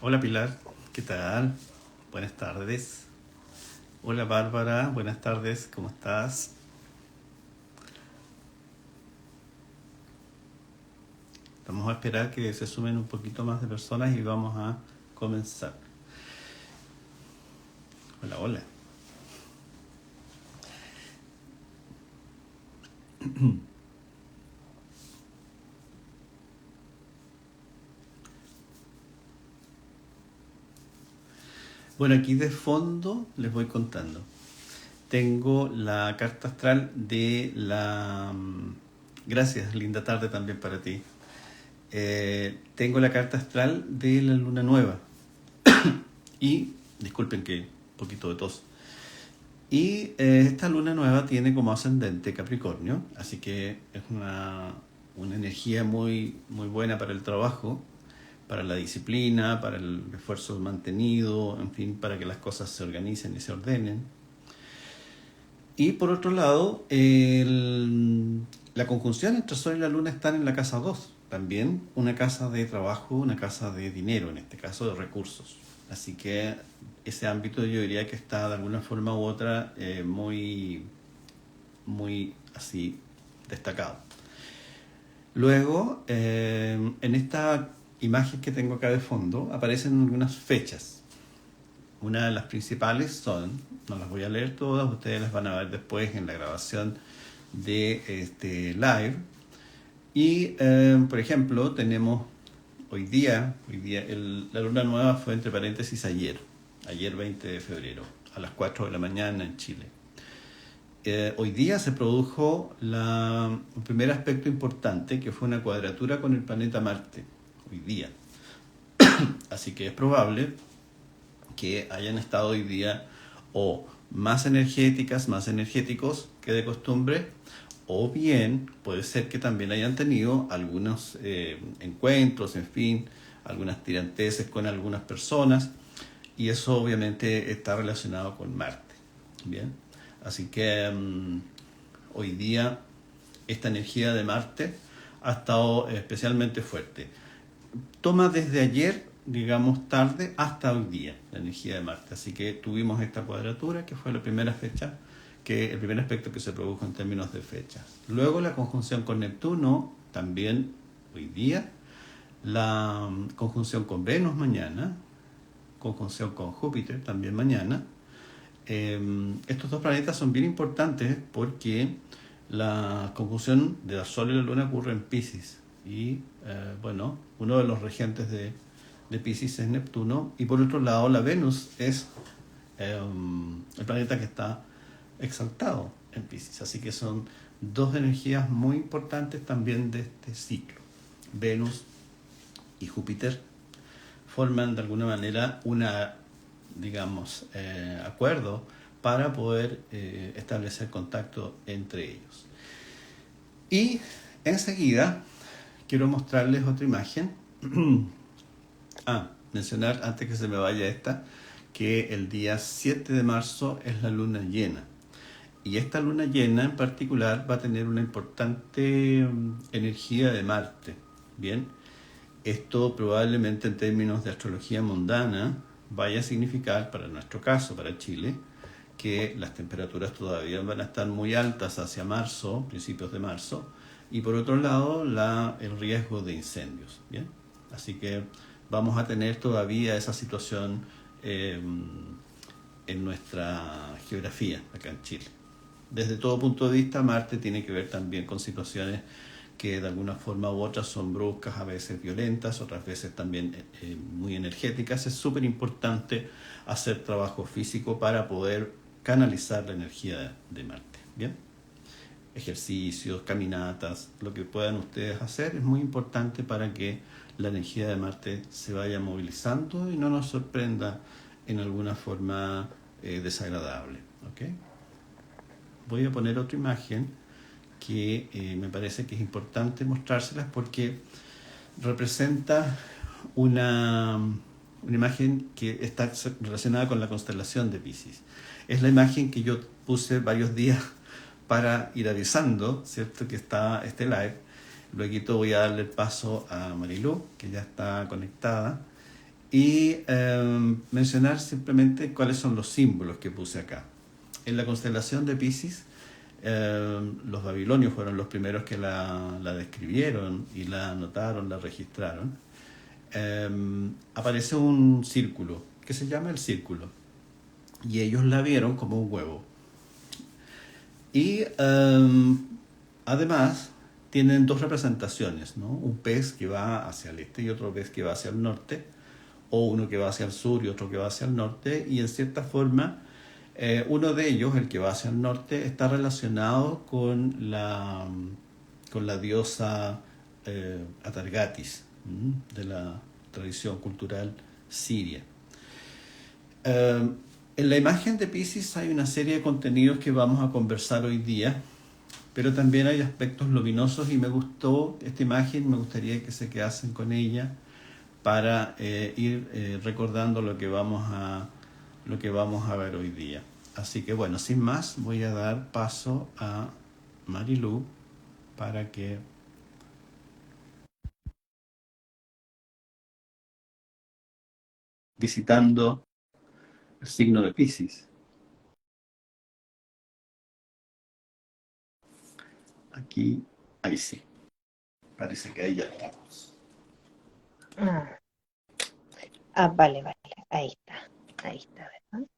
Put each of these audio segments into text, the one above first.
Hola Pilar, ¿qué tal? Buenas tardes. Hola Bárbara, buenas tardes, ¿cómo estás? Vamos a esperar que se sumen un poquito más de personas y vamos a comenzar. Hola, hola. Bueno, aquí de fondo les voy contando. Tengo la carta astral de la... Gracias, linda tarde también para ti. Tengo la carta astral de la luna nueva. Y, disculpen que un poquito de tos. Y esta luna nueva tiene como ascendente Capricornio, así que es una energía muy, muy buena para el trabajo, para la disciplina, para el esfuerzo mantenido, en fin, para que las cosas se organicen y se ordenen. Y por otro lado, la conjunción entre Sol y la Luna están en la casa 2, también una casa de trabajo, una casa de dinero, en este caso de recursos. Así que ese ámbito yo diría que está de alguna forma u otra muy, muy así destacado. Luego, en esta imagen que tengo acá de fondo, aparecen algunas fechas. Una de las principales son, no las voy a leer todas, ustedes las van a ver después en la grabación de este live. Y, por ejemplo, tenemos la luna nueva fue entre paréntesis ayer 20 de febrero, a las 4 de la mañana en Chile. Hoy día se produjo un primer aspecto importante, que fue una cuadratura con el planeta Marte, hoy día. Así que es probable que hayan estado hoy día o más energéticas, más energéticos que de costumbre, o bien puede ser que también hayan tenido algunos encuentros, en fin, algunas tiranteses con algunas personas, y eso obviamente está relacionado con Marte. Bien, así que hoy día esta energía de Marte ha estado especialmente fuerte. Toma desde ayer, digamos tarde, hasta hoy día la energía de Marte. Así que tuvimos esta cuadratura, que fue la primera fecha, el primer aspecto que se produjo en términos de fechas. Luego la conjunción con Neptuno, también hoy día. La conjunción con Venus mañana. Conjunción con Júpiter también mañana. Estos dos planetas son bien importantes porque la conjunción de la Sol y la Luna ocurre en Piscis. Y bueno, uno de los regentes de Piscis es Neptuno. Y por otro lado, la Venus es el planeta que está exaltado en Piscis. Así que son dos energías muy importantes también de este ciclo. Venus y Júpiter forman de alguna manera digamos, acuerdo para poder establecer contacto entre ellos. Y enseguida quiero mostrarles otra imagen. Mencionar antes que se me vaya esta, que el día 7 de marzo es la luna llena. Y esta luna llena en particular va a tener una importante energía de Marte. Bien, esto probablemente en términos de astrología mundana vaya a significar, para nuestro caso, para Chile, que las temperaturas todavía van a estar muy altas hacia marzo, principios de marzo, y por otro lado el riesgo de incendios. ¿Bien? Así que vamos a tener todavía esa situación en nuestra geografía acá en Chile. Desde todo punto de vista, Marte tiene que ver también con situaciones que de alguna forma u otra son bruscas, a veces violentas, otras veces también muy energéticas. Es súper importante hacer trabajo físico para poder canalizar la energía de Marte. ¿Bien? Ejercicios, caminatas, lo que puedan ustedes hacer es muy importante para que la energía de Marte se vaya movilizando y no nos sorprenda en alguna forma desagradable. ¿Okay? Voy a poner otra imagen que me parece que es importante mostrárselas porque representa una imagen que está relacionada con la constelación de Piscis. Es la imagen que yo puse varios días para ir avisando, ¿cierto?, que está este live. Luego voy a darle el paso a Marilu, que ya está conectada. y mencionar simplemente cuáles son los símbolos que puse acá. En la constelación de Piscis, los babilonios fueron los primeros que la describieron y la anotaron, la registraron. Aparece un círculo que se llama el círculo y ellos la vieron como un huevo. Y además tienen dos representaciones, ¿no? Un pez que va hacia el este y otro pez que va hacia el norte, o uno que va hacia el sur y otro que va hacia el norte, y en cierta forma uno de ellos, el que va hacia el norte, está relacionado con la diosa Atargatis, de la tradición cultural siria. En la imagen de Piscis hay una serie de contenidos que vamos a conversar hoy día, pero también hay aspectos luminosos y me gustó esta imagen, me gustaría que se quedasen con ella para ir recordando lo que vamos a ver hoy día. Así que bueno, sin más, voy a dar paso a Marilu para que visitando el signo de Piscis. Aquí, ahí sí. Parece que ahí ya estamos. Vale, ahí está, ¿verdad?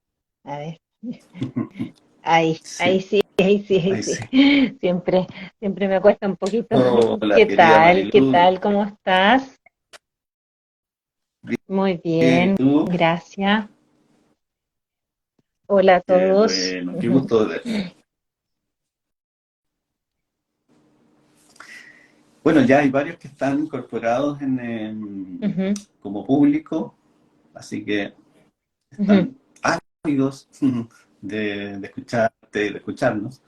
A ver, ahí Sí, sí, ahí ahí sí. sí. Siempre, siempre me cuesta un poquito. Hola, ¿Qué querida tal? ¿Qué Marilu. tal? ¿Cómo estás? Muy Bien, ¿y bien, tú? gracias. Hola a Qué todos. bueno, qué gusto de verte. Bueno, ya hay varios que están incorporados Ujú, como público, así que ujú. están ávidos de escucharte y de escucharnos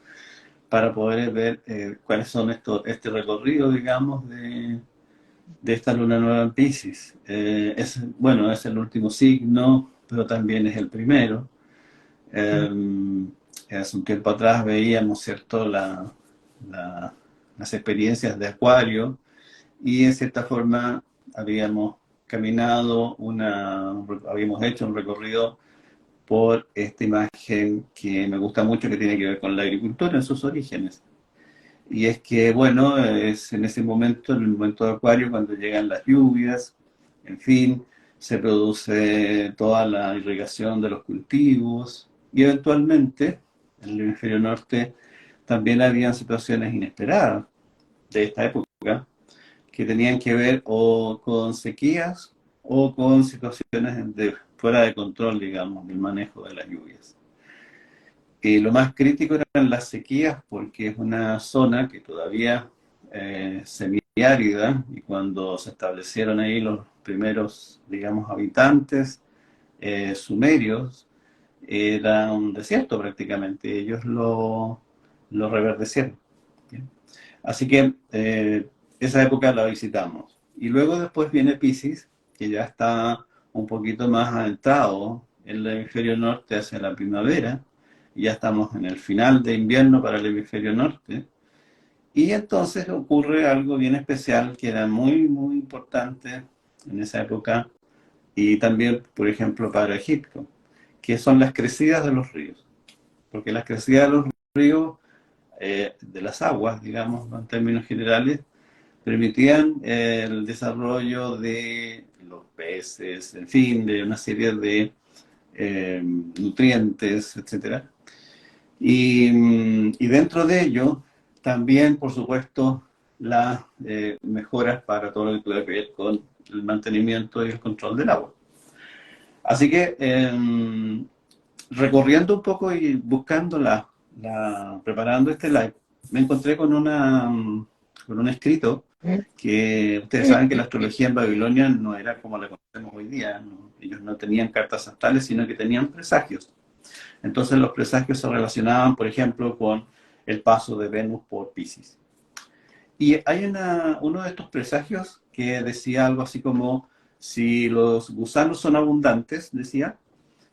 para poder ver cuáles son este recorrido, digamos, de esta luna nueva en Piscis. Bueno, es el último signo, pero también es el primero. Hace un tiempo atrás veíamos, ¿cierto?, la- las experiencias de Acuario y en cierta forma habíamos habíamos hecho un recorrido por esta imagen que me gusta mucho, que tiene que ver con la agricultura en sus orígenes. Y es que, bueno, es en ese momento, en el momento de Acuario, cuando llegan las lluvias, en fin, se produce toda la irrigación de los cultivos y eventualmente en el hemisferio norte también habían situaciones inesperadas de esta época que tenían que ver o con sequías o con situaciones fuera de control, digamos, del manejo de las lluvias. Lo más crítico eran las sequías porque es una zona que todavía semiárida y cuando se establecieron ahí los primeros, digamos, habitantes sumerios, era un desierto prácticamente, ellos lo reverdecieron. ¿Bien? Así que esa época la visitamos. Y luego después viene Piscis, que ya está un poquito más adentrado en el hemisferio norte hacia la primavera, y ya estamos en el final de invierno para el hemisferio norte, y entonces ocurre algo bien especial que era muy, muy importante en esa época, y también, por ejemplo, para Egipto, que son las crecidas de los ríos. Porque las crecidas de los ríos, de las aguas, digamos, en términos generales, permitían el desarrollo de los peces, en fin, de una serie de nutrientes, etcétera. Y dentro de ello, también, por supuesto, las mejoras para todo lo que tiene que ver con el mantenimiento y el control del agua. Así que, recorriendo un poco y buscando preparando este live, me encontré con un escrito que ustedes saben que la astrología en Babilonia no era como la conocemos hoy día, ¿no? Ellos no tenían cartas astrales, sino que tenían presagios. Entonces los presagios se relacionaban, por ejemplo, con el paso de Venus por Piscis. Y hay uno de estos presagios que decía algo así como, si los gusanos son abundantes, decía,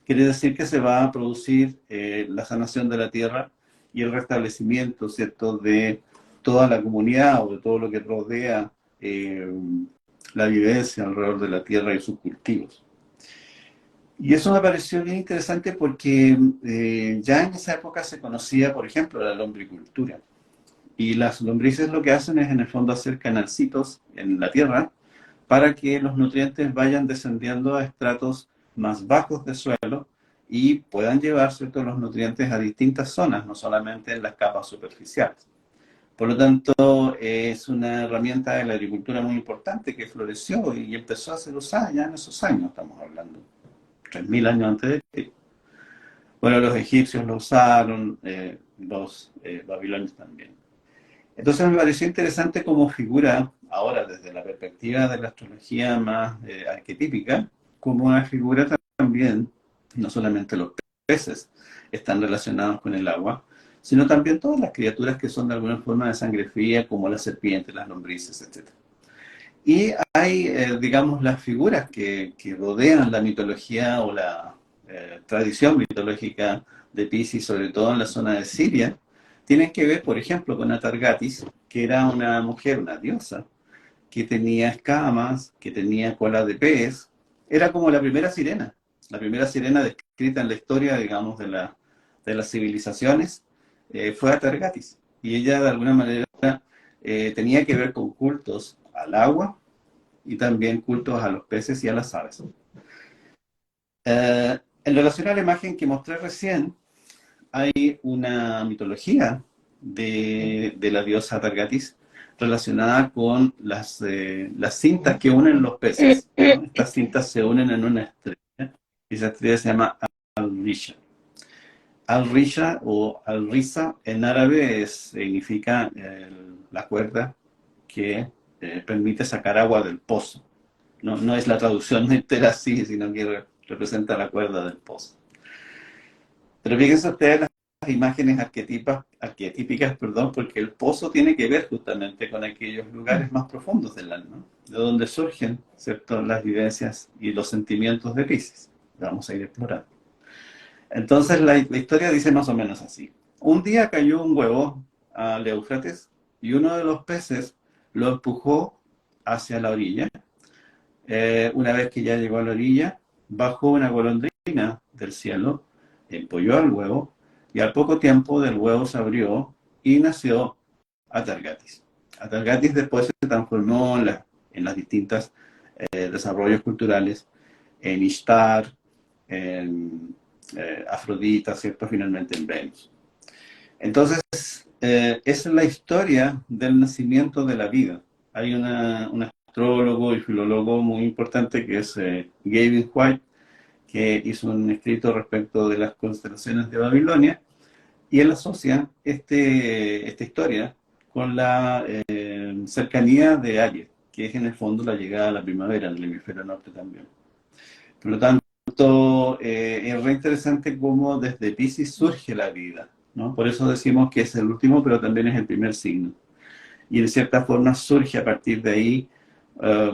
quiere decir que se va a producir la sanación de la tierra y el restablecimiento, ¿cierto?, de toda la comunidad o de todo lo que rodea la vivencia alrededor de la tierra y sus cultivos. Y eso me pareció bien interesante porque ya en esa época se conocía, por ejemplo, la lombricultura. Y las lombrices lo que hacen es, en el fondo, hacer canalcitos en la tierra para que los nutrientes vayan descendiendo a estratos más bajos de suelo y puedan llevar, ¿cierto?, los nutrientes a distintas zonas, no solamente en las capas superficiales. Por lo tanto, es una herramienta de la agricultura muy importante que floreció y empezó a ser usada ya en esos años, estamos hablando, 3000 años antes de Cristo. Bueno, los egipcios lo usaron, los babilonios también. Entonces me pareció interesante como figura, ahora desde la perspectiva de la astrología más arquetípica, como una figura también, no solamente los peces están relacionados con el agua, sino también todas las criaturas que son de alguna forma de sangre fría, como las serpientes, las lombrices, etc. Y hay, digamos, las figuras que rodean la mitología o la tradición mitológica de Piscis, sobre todo en la zona de Siria, tienen que ver, por ejemplo, con Atargatis, que era una mujer, una diosa, que tenía escamas, que tenía cola de pez. Era como la primera sirena descrita en la historia, digamos, de las civilizaciones, fue Atargatis. Y ella, de alguna manera, tenía que ver con cultos al agua y también cultos a los peces y a las aves. En relación a la imagen que mostré recién, hay una mitología de la diosa Targatis relacionada con las cintas que unen los peces, ¿no? Estas cintas se unen en una estrella y esa estrella se llama Al-Risha. Al-Risha o Al-Risa en árabe significa la cuerda que permite sacar agua del pozo. No, no es la traducción entera así, sino que representa la cuerda del pozo. Pero fíjense ustedes las imágenes arquetípicas, perdón, porque el pozo tiene que ver justamente con aquellos lugares más profundos del alma, de donde surgen, ¿cierto?, las vivencias y los sentimientos de Piscis. Vamos a ir explorando. Entonces la historia dice más o menos así. Un día cayó un huevo al Éufrates y uno de los peces lo empujó hacia la orilla. Una vez que ya llegó a la orilla, bajó una golondrina del cielo, empolló al huevo y al poco tiempo del huevo se abrió y nació Atargatis. Atargatis después se transformó en las distintas desarrollos culturales, en Ishtar, en Afrodita, ¿cierto? Finalmente en Venus. Entonces, esa es la historia del nacimiento de la vida. Hay un astrólogo y filólogo muy importante que es Gavin White, que hizo un escrito respecto de las constelaciones de Babilonia, y él asocia esta historia con la cercanía de Aries, que es en el fondo la llegada a la primavera en el hemisferio norte también. Por lo tanto, es re interesante cómo desde Piscis surge la vida, ¿no? Por eso decimos que es el último, pero también es el primer signo. Y de cierta forma surge a partir de ahí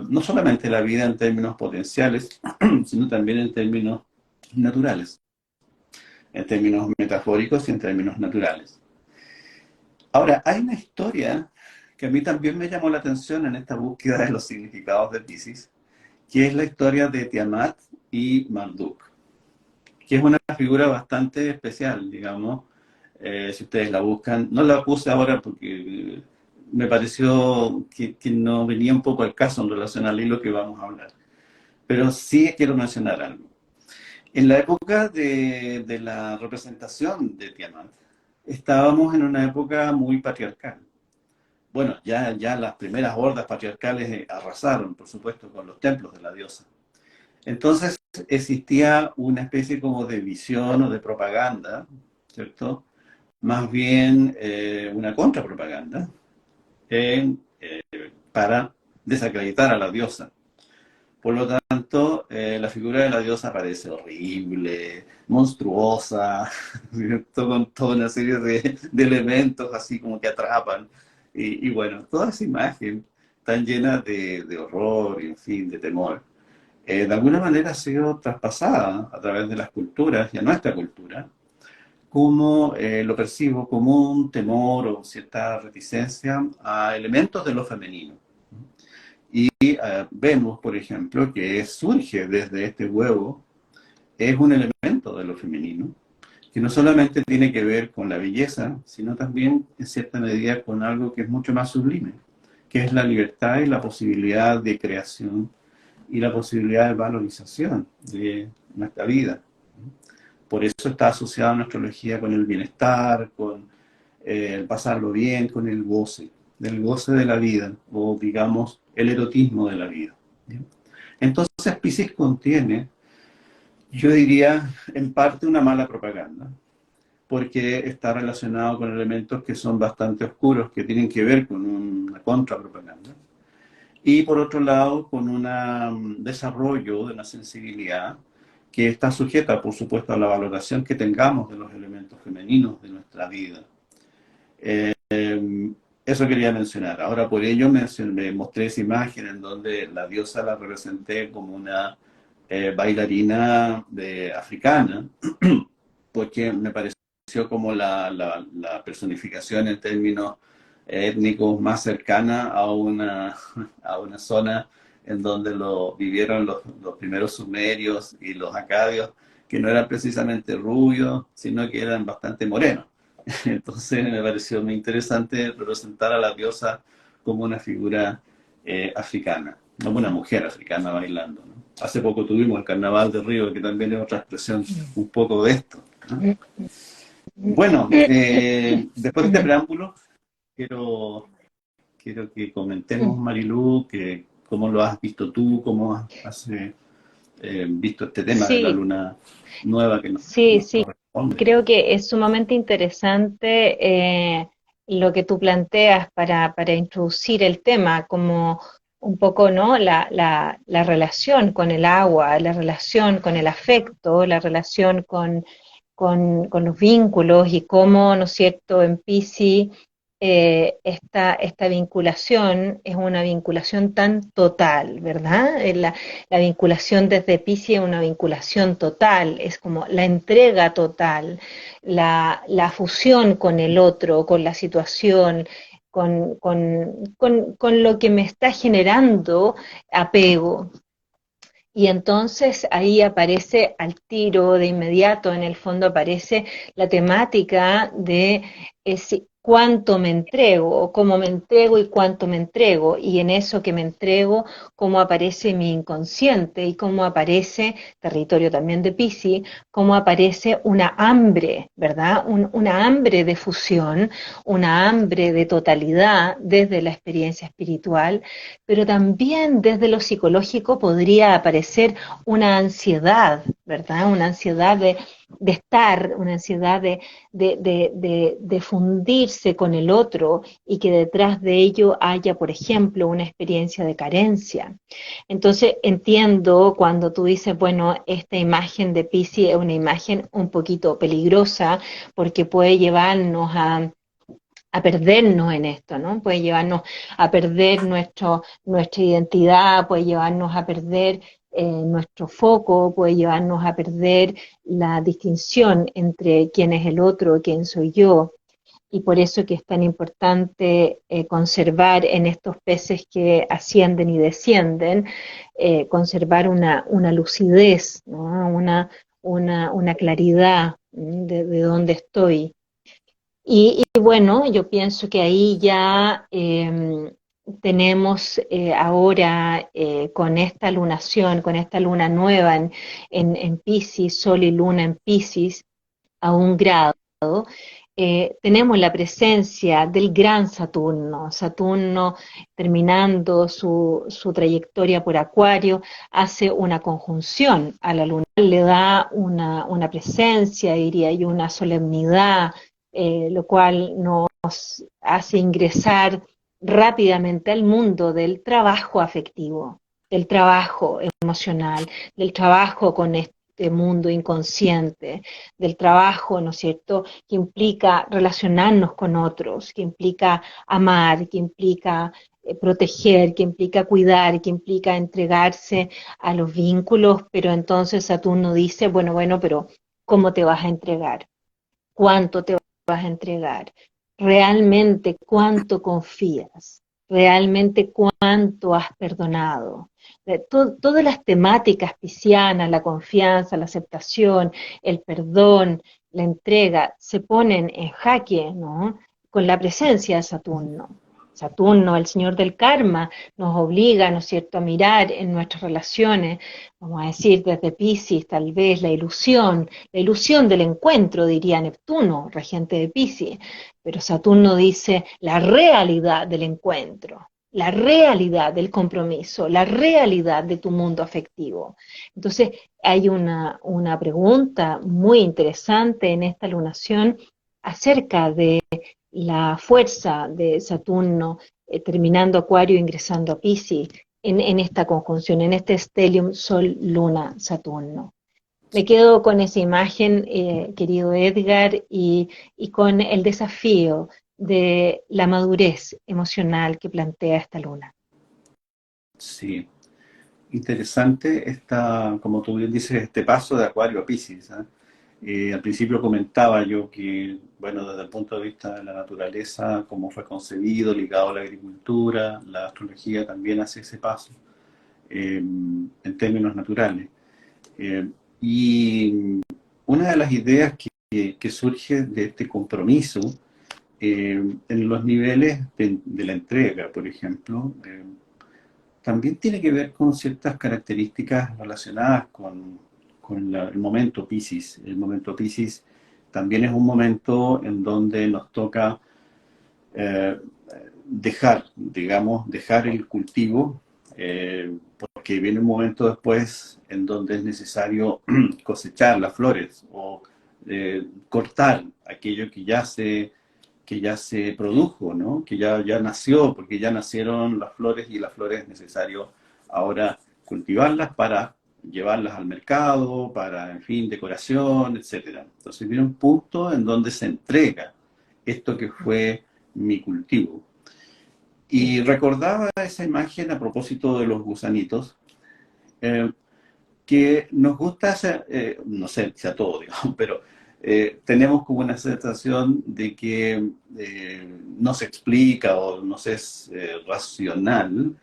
no solamente la vida en términos potenciales, sino también en términos naturales, en términos metafóricos y en términos naturales. Ahora, hay una historia que a mí también me llamó la atención en esta búsqueda de los significados de Piscis, que es la historia de Tiamat y Marduk, que es una figura bastante especial, digamos. Si ustedes la buscan, no la puse ahora porque me pareció que no venía un poco al caso en relación al hilo que vamos a hablar, pero sí quiero mencionar algo. En la época de la representación de Tiamat, estábamos en una época muy patriarcal. Bueno, ya las primeras hordas patriarcales arrasaron, por supuesto, con los templos de la diosa. Entonces existía una especie como de visión o de propaganda, ¿cierto? Más bien una contrapropaganda para desacreditar a la diosa. Por lo tanto, la figura de la diosa parece horrible, monstruosa, ¿cierto? Con toda una serie de elementos así como que atrapan. Y bueno, toda esa imagen tan llena de horror y, en fin, de temor, de alguna manera ha sido traspasada a través de las culturas y a nuestra cultura, como lo percibo como un temor o cierta reticencia a elementos de lo femenino. Y Venus, por ejemplo, que surge desde este huevo, es un elemento de lo femenino, que no solamente tiene que ver con la belleza, sino también en cierta medida con algo que es mucho más sublime, que es la libertad y la posibilidad de creación y la posibilidad de valorización de nuestra vida. Por eso está asociada nuestra astrología con el bienestar, con el pasarlo bien, con el goce, del goce de la vida, o digamos, el erotismo de la vida. ¿Bien? Entonces, Piscis contiene, yo diría, en parte una mala propaganda, porque está relacionado con elementos que son bastante oscuros, que tienen que ver con una contrapropaganda. Y por otro lado, con un desarrollo de una sensibilidad que está sujeta, por supuesto, a la valoración que tengamos de los elementos femeninos de nuestra vida. Eh, Eso quería mencionar. Ahora, por ello me mostré esa imagen en donde la diosa la representé como una bailarina africana, porque me pareció como la personificación en términos étnicos más cercana a una zona en donde vivieron los primeros sumerios y los acadios, que no eran precisamente rubios, sino que eran bastante morenos. Entonces me pareció muy interesante representar a la diosa como una figura africana, como una mujer africana bailando, ¿no? Hace poco tuvimos el Carnaval de Río, que también es otra expresión un poco de esto, ¿no? Bueno, después de este preámbulo, quiero, quiero que comentemos, Marilú, que cómo lo has visto tú, cómo has visto este tema de la Sí, luna nueva que sí, nos sí. corresponde. Creo que es sumamente interesante lo que tú planteas para introducir el tema, como un poco, ¿no? La relación con el agua, la relación con el afecto, la relación con los vínculos y cómo, ¿no es cierto?, en Piscis esta vinculación es una vinculación tan total, ¿verdad? La vinculación desde Piscis es una vinculación total, es como la entrega total, la fusión con el otro, con la situación, con lo que me está generando apego. Y entonces ahí aparece al tiro, de inmediato, en el fondo aparece la temática de cuánto me entrego, cómo me entrego y cuánto me entrego. Y en eso que me entrego, cómo aparece mi inconsciente y cómo aparece, territorio también de Piscis, cómo aparece una hambre, ¿verdad? Una hambre de fusión, una hambre de totalidad desde la experiencia espiritual, pero también desde lo psicológico podría aparecer una ansiedad, ¿verdad? Una ansiedad de estar, una ansiedad de fundirse con el otro y que detrás de ello haya, por ejemplo, una experiencia de carencia. Entonces entiendo cuando tú dices, bueno, esta imagen de Piscis es una imagen un poquito peligrosa porque puede llevarnos a perdernos en esto, ¿no? Puede llevarnos a perder nuestra identidad, puede llevarnos a perder nuestro foco, puede llevarnos a perder la distinción entre quién es el otro, quién soy yo, y por eso que es tan importante conservar en estos peces que ascienden y descienden, conservar una lucidez, ¿no? Una claridad de dónde estoy. Y bueno, yo pienso que ahí ya tenemos ahora con esta lunación, con esta luna nueva en Piscis, Sol y Luna en Piscis, a un grado, tenemos la presencia del gran Saturno. Saturno, terminando su trayectoria por Acuario, hace una conjunción a la Luna, le da una presencia, diría yo, una solemnidad, lo cual nos hace ingresar rápidamente al mundo del trabajo afectivo, del trabajo emocional, del trabajo con este mundo inconsciente, del trabajo, ¿no es cierto?, que implica relacionarnos con otros, que implica amar, que implica proteger, que implica cuidar, que implica entregarse a los vínculos, pero entonces Saturno dice, bueno, pero ¿cómo te vas a entregar? ¿Cuánto te vas a entregar? ¿Realmente cuánto confías? realmente cuánto has perdonado. Todas las temáticas piscianas, la confianza, la aceptación, el perdón, la entrega, se ponen en jaque, ¿no? Con la presencia de Saturno. Saturno, el señor del karma, nos obliga, ¿no es cierto?, a mirar en nuestras relaciones, vamos a decir desde Piscis, tal vez la ilusión del encuentro, diría Neptuno, regente de Piscis, pero Saturno dice la realidad del encuentro, la realidad del compromiso, la realidad de tu mundo afectivo. Entonces, hay una pregunta muy interesante en esta lunación acerca de la fuerza de Saturno terminando Acuario, ingresando a Piscis, en esta conjunción, en este stellium Sol-Luna-Saturno. Me quedo con esa imagen, querido Edgar, y con el desafío de la madurez emocional que plantea esta luna. Sí, interesante como tú bien dices, este paso de Acuario a Piscis, ¿eh? Al principio comentaba yo que, bueno, desde el punto de vista de la naturaleza, cómo fue concebido, ligado a la agricultura, la astrología también hace ese paso en términos naturales. Y una de las ideas que surge de este compromiso en los niveles de la entrega, por ejemplo, también tiene que ver con ciertas características relacionadas con el momento Piscis. El momento Piscis también es un momento en donde nos toca eh, dejar el cultivo, porque viene un momento después en donde es necesario cosechar las flores o cortar aquello que ya se produjo, ¿no? Que ya nació, porque ya nacieron las flores y las flores es necesario ahora cultivarlas para llevarlas al mercado, para, en fin, decoración, etcétera. Entonces viene un punto en donde se entrega esto que fue mi cultivo. Y recordaba esa imagen a propósito de los gusanitos, eh, que nos gusta hacer, no sé si a todos, digamos, pero tenemos como una sensación de que no se explica o no se es racional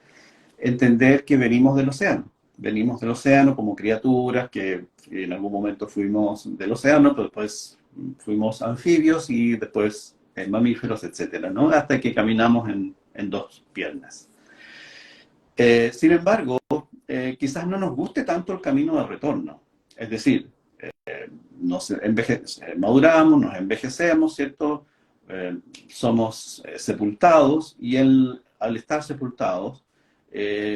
entender que venimos del océano como criaturas que en algún momento fuimos del océano, pero después fuimos anfibios y después mamíferos, etcétera, ¿no? Hasta que caminamos en dos piernas. Sin embargo, quizás no nos guste tanto el camino de retorno. Es decir, maduramos, nos envejecemos, ¿cierto? Somos sepultados y al estar sepultados,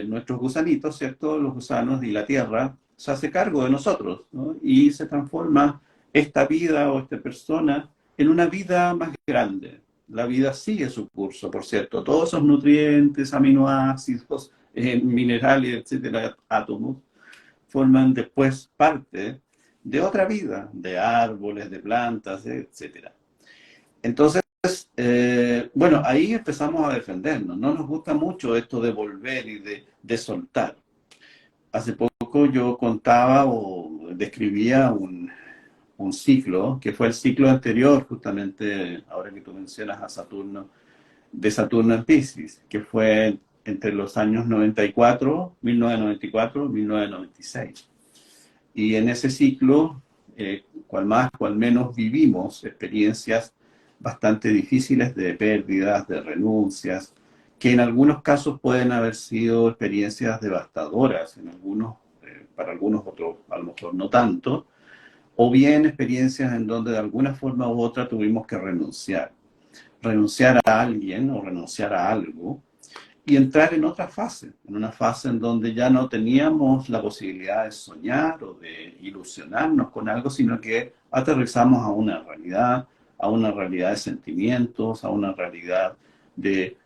nuestros gusanitos, ¿cierto? Los gusanos y la tierra se hace cargo de nosotros, ¿no? Y se transforma esta vida o esta persona en una vida más grande. La vida sigue su curso, por cierto. Todos esos nutrientes, aminoácidos, minerales, etcétera, átomos, forman después parte de otra vida, de árboles, de plantas, etcétera. Entonces, bueno, ahí empezamos a defendernos. No nos gusta mucho esto de volver y de soltar. Hace poco yo contaba o describía un ciclo, que fue el ciclo anterior, justamente, ahora que tú mencionas a Saturno, de Saturno en Piscis, que fue entre los años 1994 y 1996. Y en ese ciclo, cual más, cual menos, vivimos experiencias bastante difíciles de pérdidas, de renuncias, que en algunos casos pueden haber sido experiencias devastadoras, para algunos otros a lo mejor no tanto, o bien experiencias en donde de alguna forma u otra tuvimos que renunciar a alguien o renunciar a algo, y entrar en otra fase, en una fase en donde ya no teníamos la posibilidad de soñar o de ilusionarnos con algo, sino que aterrizamos a una realidad de sentimientos, a una realidad de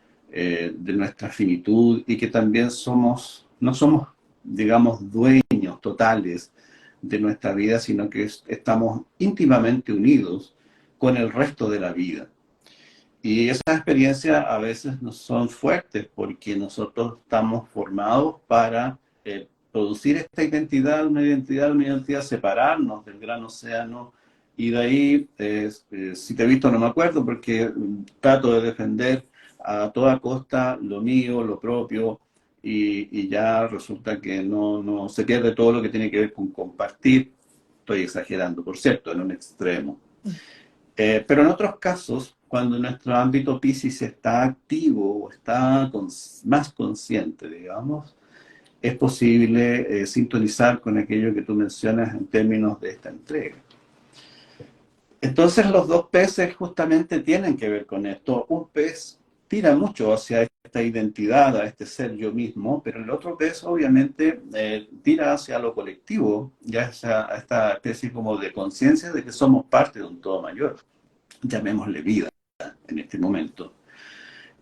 nuestra finitud, y que también no somos, digamos, dueños totales de nuestra vida, sino que estamos íntimamente unidos con el resto de la vida. Y esas experiencias a veces no son fuertes porque nosotros estamos formados para producir esta identidad, una identidad, separarnos del gran océano. Y de ahí, si te he visto no me acuerdo porque trato de defender a toda costa lo mío, lo propio, y ya resulta que no se pierde todo lo que tiene que ver con compartir. Estoy exagerando, por cierto, en un extremo. Pero en otros casos, cuando nuestro ámbito Piscis está activo o está más consciente, digamos, es posible sintonizar con aquello que tú mencionas en términos de esta entrega. Entonces los dos peces justamente tienen que ver con esto. Un pez tira mucho hacia esta identidad, a este ser yo mismo, pero el otro pez obviamente tira hacia lo colectivo, ya a esta especie como de conciencia de que somos parte de un todo mayor, llamémosle vida en este momento.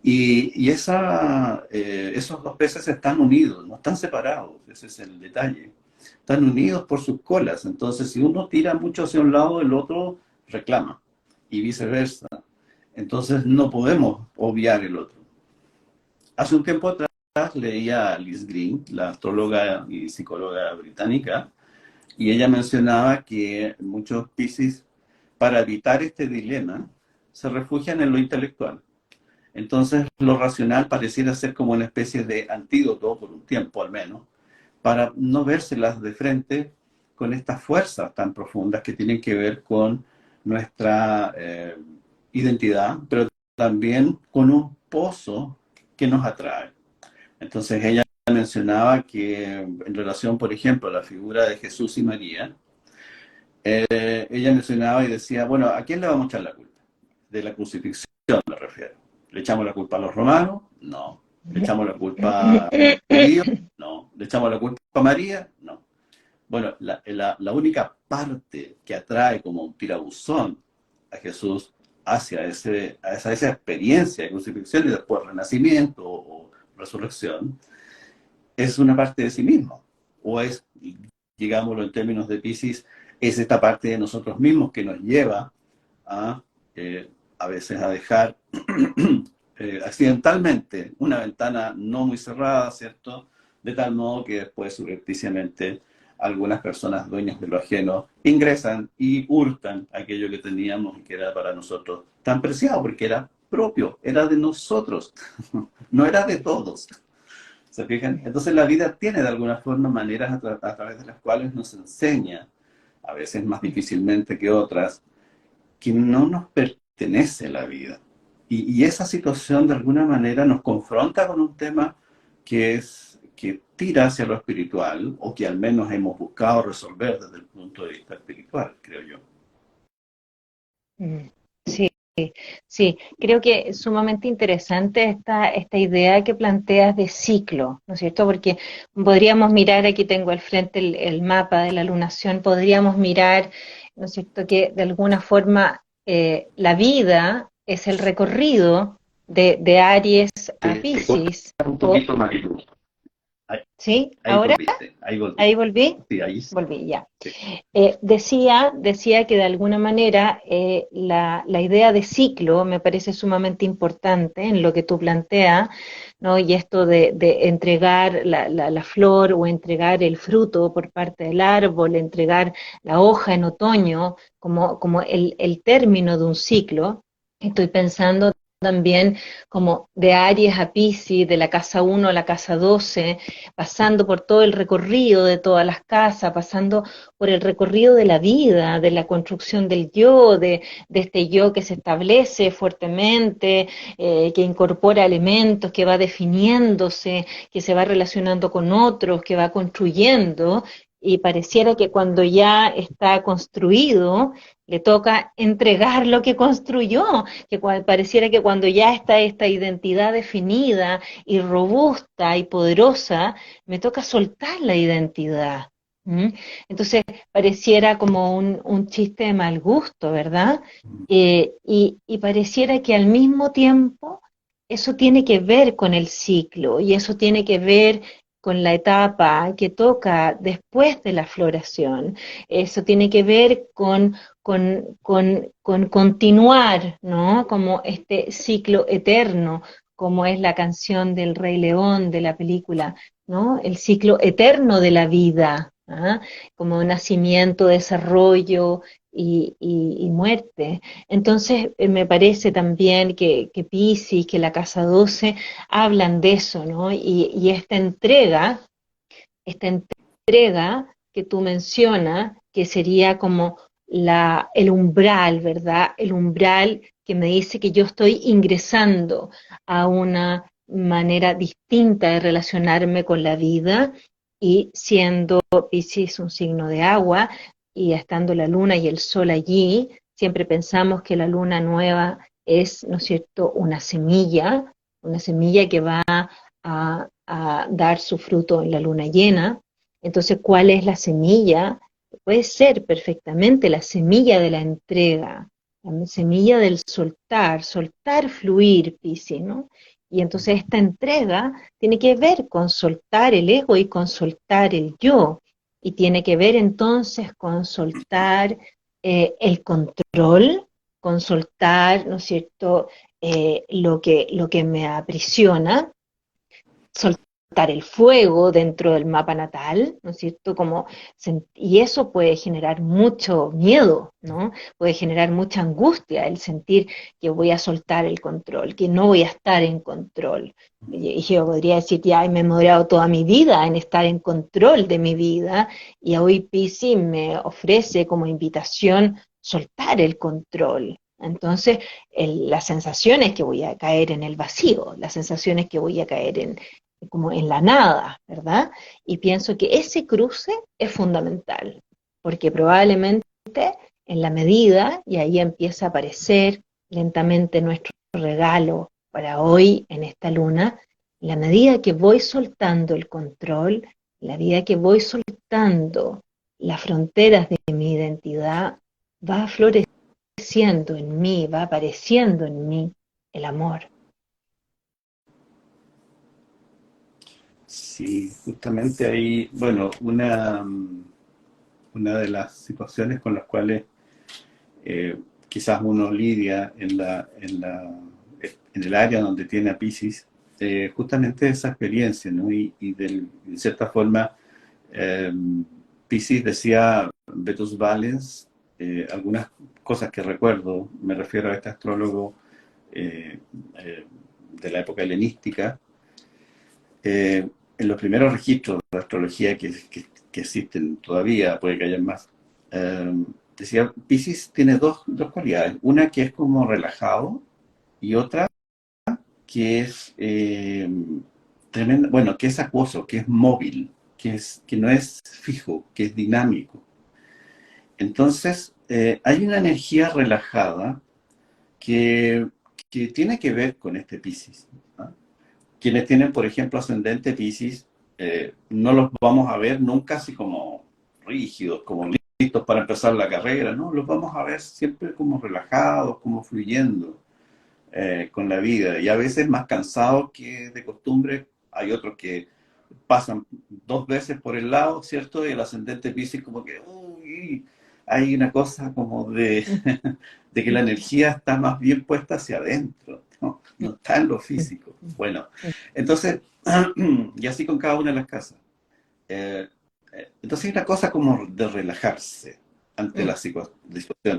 Y esos dos peces están unidos, no están separados, ese es el detalle. Están unidos por sus colas, entonces si uno tira mucho hacia un lado, el otro reclama, y viceversa. Entonces no podemos obviar el otro. Hace un tiempo atrás leía a Liz Green, la astróloga y psicóloga británica, y ella mencionaba que muchos Piscis, para evitar este dilema, se refugian en lo intelectual. Entonces lo racional pareciera ser como una especie de antídoto, por un tiempo al menos, para no vérselas de frente con estas fuerzas tan profundas que tienen que ver con nuestra identidad, pero también con un pozo que nos atrae. Entonces ella mencionaba que en relación, por ejemplo, a la figura de Jesús y María, ella mencionaba y decía, bueno, ¿a quién le vamos a echar la culpa? De la crucifixión me refiero. ¿Le echamos la culpa a los romanos? No. ¿Le echamos la culpa a los judíos? No. ¿Le echamos la culpa a María? No. Bueno, la única parte que atrae como un tirabuzón a Jesús hacia esa experiencia de crucifixión y después renacimiento o resurrección, es una parte de sí mismo. O es, digámoslo en términos de Piscis, es esta parte de nosotros mismos que nos lleva a veces a dejar accidentalmente una ventana no muy cerrada, ¿cierto? De tal modo que después subrepticiamente algunas personas dueñas de lo ajeno ingresan y hurtan aquello que teníamos y que era para nosotros tan preciado, porque era propio, era de nosotros, no era de todos. ¿Se fijan? Entonces la vida tiene de alguna forma maneras a través de las cuales nos enseña, a veces más difícilmente que otras, que no nos pertenece la vida. Y esa situación de alguna manera nos confronta con un tema que tira hacia lo espiritual, o que al menos hemos buscado resolver desde el punto de vista espiritual, creo yo. Sí, sí, creo que es sumamente interesante esta idea que planteas de ciclo, ¿no es cierto? Porque podríamos mirar, aquí tengo al frente el mapa de la lunación, podríamos mirar, ¿no es cierto?, que de alguna forma la vida es el recorrido de Aries a Te corta Piscis, un poquito más. Ahí, ¿sí? ahí ¿Ahora? volviste, ahí ¿Ahí volviste. volví? Sí, ahí sí. Volví, ya. Sí. Decía que de alguna manera la idea de ciclo me parece sumamente importante en lo que tú planteas, ¿no? Y esto de entregar la flor o entregar el fruto por parte del árbol, entregar la hoja en otoño como el término de un ciclo. Estoy pensando también como de Aries a Piscis, de la casa 1 a la casa 12, pasando por todo el recorrido de todas las casas, pasando por el recorrido de la vida, de la construcción del yo, de este yo que se establece fuertemente, que incorpora elementos, que va definiéndose, que se va relacionando con otros, que va construyendo, y pareciera que cuando ya está construido, le toca entregar lo que construyó, que pareciera que cuando ya está esta identidad definida y robusta y poderosa, me toca soltar la identidad. ¿Mm? Entonces, pareciera como un chiste de mal gusto, ¿verdad? Y pareciera que al mismo tiempo eso tiene que ver con el ciclo y eso tiene que ver con la etapa que toca después de la floración. Eso tiene que ver con continuar, ¿no? Como este ciclo eterno, como es la canción del Rey León de la película, ¿no? El ciclo eterno de la vida, ¿ah? Como nacimiento, desarrollo, y muerte. Entonces, me parece también que Piscis, que la casa 12 hablan de eso, ¿no? Y esta entrega que tú mencionas, que sería como el umbral, ¿verdad? El umbral que me dice que yo estoy ingresando a una manera distinta de relacionarme con la vida y siendo Piscis un signo de agua y estando la luna y el sol allí, siempre pensamos que la luna nueva es, ¿no es cierto?, una semilla que va a dar su fruto en la luna llena. Entonces, ¿cuál es la semilla? Puede ser perfectamente la semilla de la entrega, la semilla del soltar, soltar, fluir, Piscis, ¿no? Y entonces esta entrega tiene que ver con soltar el ego y con soltar el yo. Y tiene que ver entonces con soltar el control, con soltar, ¿no es cierto?, lo que me aprisiona, soltar el fuego dentro del mapa natal, ¿no es cierto? Y eso puede generar mucho miedo, ¿no? Puede generar mucha angustia el sentir que voy a soltar el control, que no voy a estar en control. Y yo podría decir, ya me he demorado toda mi vida en estar en control de mi vida, y hoy Piscis me ofrece como invitación soltar el control. Entonces, la sensación es que voy a caer en el vacío, la sensación es que voy a caer como en la nada, ¿verdad? Y pienso que ese cruce es fundamental, porque probablemente en la medida, y ahí empieza a aparecer lentamente nuestro regalo para hoy en esta luna, en la medida que voy soltando el control, en la medida que voy soltando las fronteras de mi identidad, va floreciendo en mí, va apareciendo en mí el amor. Sí, justamente ahí, bueno, una de las situaciones con las cuales quizás uno lidia en el área donde tiene a Piscis, justamente esa experiencia, ¿no? De cierta forma, eh, Piscis decía Vetus Valens, algunas cosas que recuerdo, me refiero a este astrólogo eh, eh, de la época helenística, en los primeros registros de astrología que existen todavía, puede que haya más, eh, decía, Piscis tiene dos cualidades, una que es como relajado y otra que es tremenda, bueno, que es acuoso, que es móvil, que no es fijo, que es dinámico. Entonces, hay una energía relajada que, que tiene que ver con este Piscis, ¿no? Quienes tienen, por ejemplo, ascendente Piscis, no los vamos a ver nunca así como rígidos, como listos para empezar la carrera, ¿no? Los vamos a ver siempre como relajados, como fluyendo con la vida. Y a veces más cansados que de costumbre. Hay otros que pasan dos veces por el lado, ¿cierto? Y el ascendente Piscis como que, uy, hay una cosa como de que la energía está más bien puesta hacia adentro, ¿no? No está en lo físico. Bueno, entonces, y así con cada una de las casas. Eh, entonces hay una cosa como de relajarse ante la situación,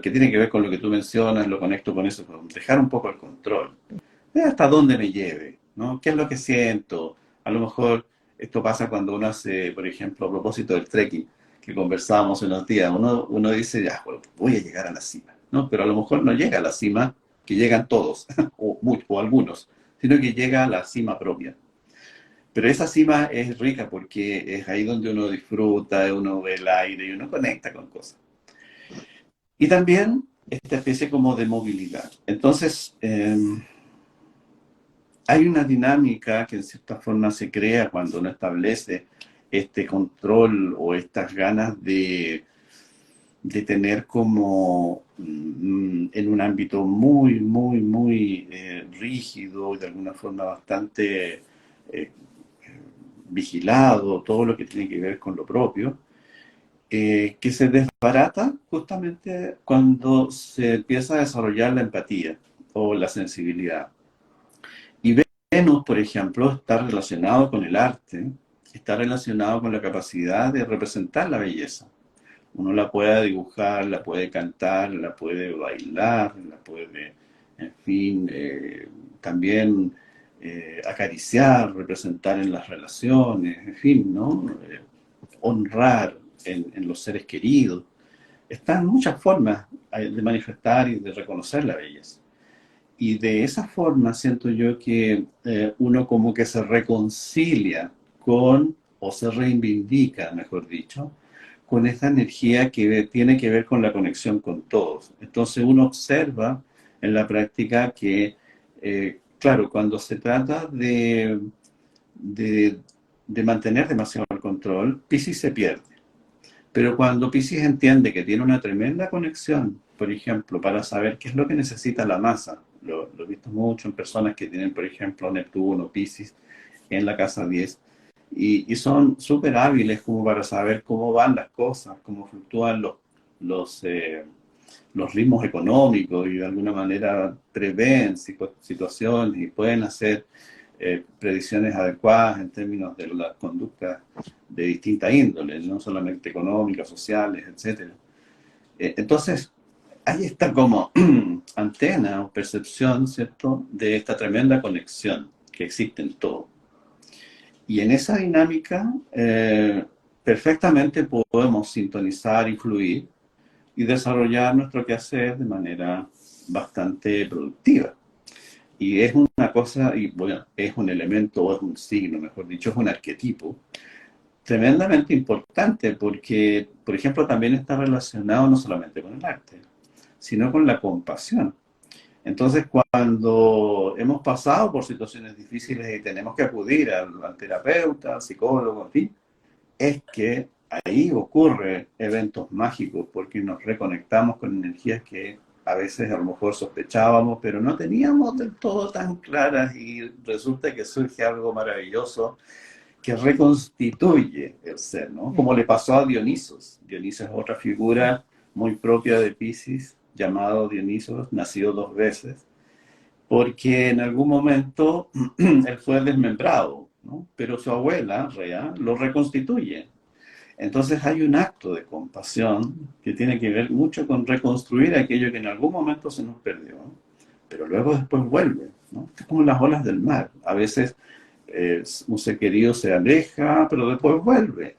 que tiene que ver con lo que tú mencionas, lo conecto con eso, con dejar un poco el control. Hasta dónde me lleve, ¿no? ¿Qué es lo que siento? A lo mejor esto pasa cuando uno hace, por ejemplo, a propósito del trekking, que conversábamos unos días, uno dice, ya, bueno, voy a llegar a la cima, ¿no? Pero a lo mejor no llega a la cima, que llegan todos, o algunos, sino que llega a la cima propia. Pero esa cima es rica porque es ahí donde uno disfruta, uno ve el aire y uno conecta con cosas. Y también esta especie como de movilidad. Entonces, hay una dinámica que en cierta forma se crea cuando uno establece este control o estas ganas de tener como en un ámbito muy, muy, muy rígido y de alguna forma bastante vigilado, todo lo que tiene que ver con lo propio, que se desbarata justamente cuando se empieza a desarrollar la empatía o la sensibilidad. Y Venus, por ejemplo, está relacionado con el arte, está relacionado con la capacidad de representar la belleza. Uno la puede dibujar, la puede cantar, la puede bailar, la puede, en fin, también acariciar, representar en las relaciones, en fin, ¿no? Honrar en los seres queridos. Están muchas formas de manifestar y de reconocer la belleza. Y de esa forma siento yo que uno como que se reconcilia con, o se reivindica, mejor dicho, con esta energía que tiene que ver con la conexión con todos. Entonces uno observa en la práctica que, claro, cuando se trata de, de mantener demasiado el control, Piscis se pierde. Pero cuando Piscis entiende que tiene una tremenda conexión, por ejemplo, para saber qué es lo que necesita la masa, lo he visto mucho en personas que tienen, por ejemplo, Neptuno, Piscis en la casa 10, y son súper hábiles como para saber cómo van las cosas, cómo fluctúan los, eh, los ritmos económicos y de alguna manera prevén situaciones y pueden hacer predicciones adecuadas en términos de las conductas de distinta índole, no solamente económicas, sociales, etcétera. Entonces, ahí está como antena o percepción, ¿cierto?, de esta tremenda conexión que existe en todo. Y en esa dinámica, perfectamente podemos sintonizar y fluir y desarrollar nuestro quehacer de manera bastante productiva. Y es una cosa, y bueno, es un elemento o es un signo, mejor dicho, es un arquetipo tremendamente importante porque, por ejemplo, también está relacionado no solamente con el arte, sino con la compasión. Entonces, cuando hemos pasado por situaciones difíciles y tenemos que acudir al terapeuta, al psicólogo, en fin, es que ahí ocurre eventos mágicos porque nos reconectamos con energías que a veces a lo mejor sospechábamos, pero no teníamos del todo tan claras y resulta que surge algo maravilloso que reconstituye el ser, ¿no? Como le pasó a Dionisos. Dionisos es otra figura muy propia de Piscis, llamado Dionisos, nacido 2 veces, porque en algún momento él fue desmembrado, ¿no? Pero su abuela, Rea, lo reconstituye. Entonces hay un acto de compasión que tiene que ver mucho con reconstruir aquello que en algún momento se nos perdió, pero luego después vuelve, ¿no? Es como las olas del mar. A veces un ser querido se aleja, pero después vuelve.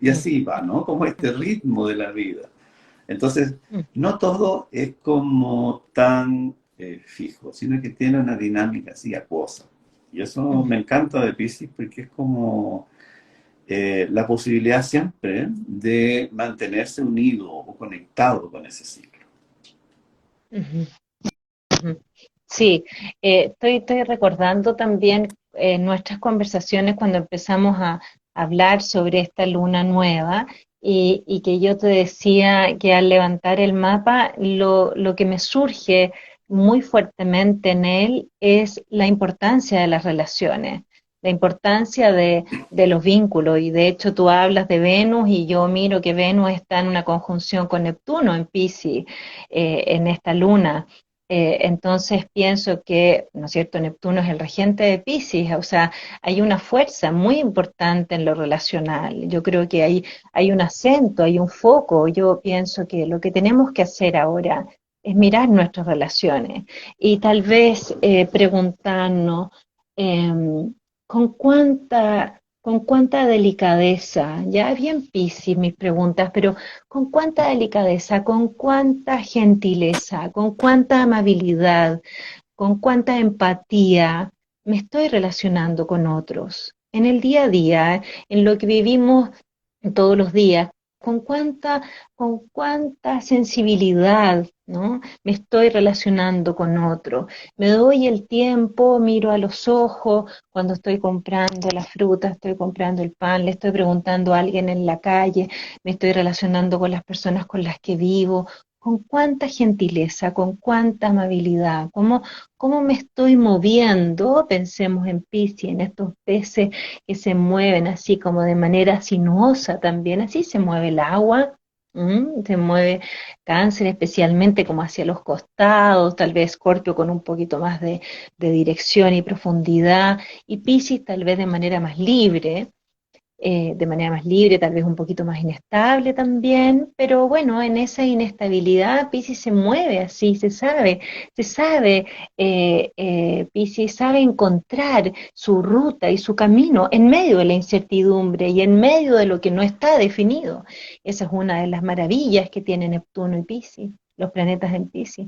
Y así va, ¿no? Como este ritmo de la vida. Entonces, no todo es como tan fijo, sino que tiene una dinámica así acuosa. Y eso me encanta de Piscis porque es como la posibilidad siempre de mantenerse unido o conectado con ese ciclo. Ujú, ujú. Sí, estoy recordando también nuestras conversaciones cuando empezamos a hablar sobre esta luna nueva y que yo te decía que al levantar el mapa lo que me surge muy fuertemente en él es la importancia de las relaciones, la importancia de los vínculos y de hecho tú hablas de Venus y yo miro que Venus está en una conjunción con Neptuno en Piscis en esta luna. Entonces pienso que, ¿no es cierto?, Neptuno es el regente de Piscis, o sea, hay una fuerza muy importante en lo relacional. Yo creo que hay un acento, hay un foco. Yo pienso que lo que tenemos que hacer ahora es mirar nuestras relaciones y tal vez preguntarnos con cuánta delicadeza, ya bien Piscis mis preguntas, pero con cuánta delicadeza, con cuánta gentileza, con cuánta amabilidad, con cuánta empatía me estoy relacionando con otros. En el día a día, en lo que vivimos todos los días, con cuánta sensibilidad, ¿no? Me estoy relacionando con otro. Me doy el tiempo, miro a los ojos cuando estoy comprando la fruta, estoy comprando el pan, le estoy preguntando a alguien en la calle, me estoy relacionando con las personas con las que vivo, con cuánta gentileza, con cuánta amabilidad, cómo me estoy moviendo, pensemos en Piscis, en estos peces que se mueven así como de manera sinuosa también, así se mueve el agua. Se mueve Cáncer especialmente como hacia los costados, tal vez Escorpio con un poquito más de dirección y profundidad, y Piscis tal vez de manera más libre. de manera más libre, tal vez un poquito más inestable también, pero bueno, en esa inestabilidad Piscis se mueve así, se sabe, Piscis sabe encontrar su ruta y su camino en medio de la incertidumbre y en medio de lo que no está definido. Esa es una de las maravillas que tiene Neptuno y Piscis, los planetas en Piscis.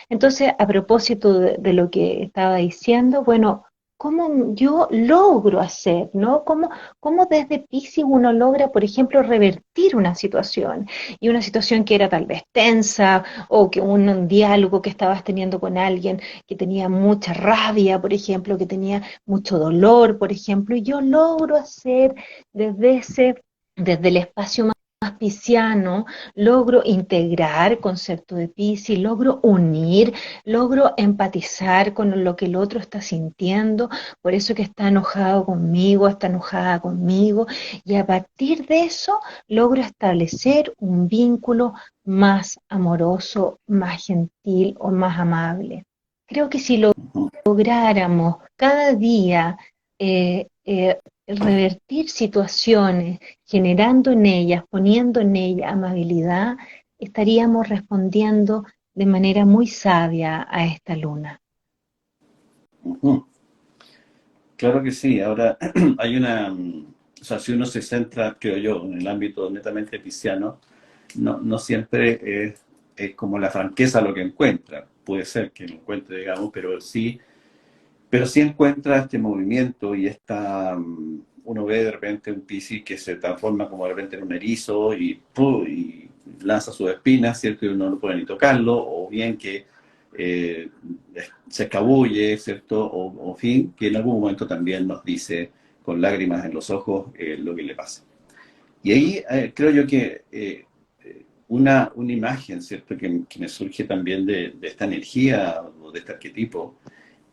Entonces, a propósito de lo que estaba diciendo, bueno, ¿cómo yo logro hacer, ¿no? ¿Cómo desde Piscis uno logra, por ejemplo, revertir una situación? Y una situación que era tal vez tensa, o que un diálogo que estabas teniendo con alguien que tenía mucha rabia, por ejemplo, que tenía mucho dolor, por ejemplo, y yo logro hacer desde el espacio más pisciano, logro integrar concepto de Piscis, logro unir, logro empatizar con lo que el otro está sintiendo, por eso que está enojado conmigo, está enojada conmigo, y a partir de eso logro establecer un vínculo más amoroso, más gentil o más amable. Creo que si Ujú. lográramos cada día revertir situaciones, generando en ellas, poniendo en ellas amabilidad, estaríamos respondiendo de manera muy sabia a esta luna. Ujú. Claro que sí. Ahora, hay o sea, si uno se centra, creo yo, en el ámbito netamente pisciano, no siempre es como la franqueza lo que encuentra. Puede ser que lo encuentre, digamos, pero sí encuentra este movimiento y uno ve de repente un Piscis que se transforma como de repente en un erizo y, ¡pum!, y lanza sus espinas, ¿cierto? Y uno no puede ni tocarlo, o bien que eh, se escabulle, ¿cierto? O fin, que en algún momento también nos dice con lágrimas en los ojos lo que le pasa. Y ahí creo yo que una imagen, ¿cierto?, que me surge también de esta energía o de este arquetipo,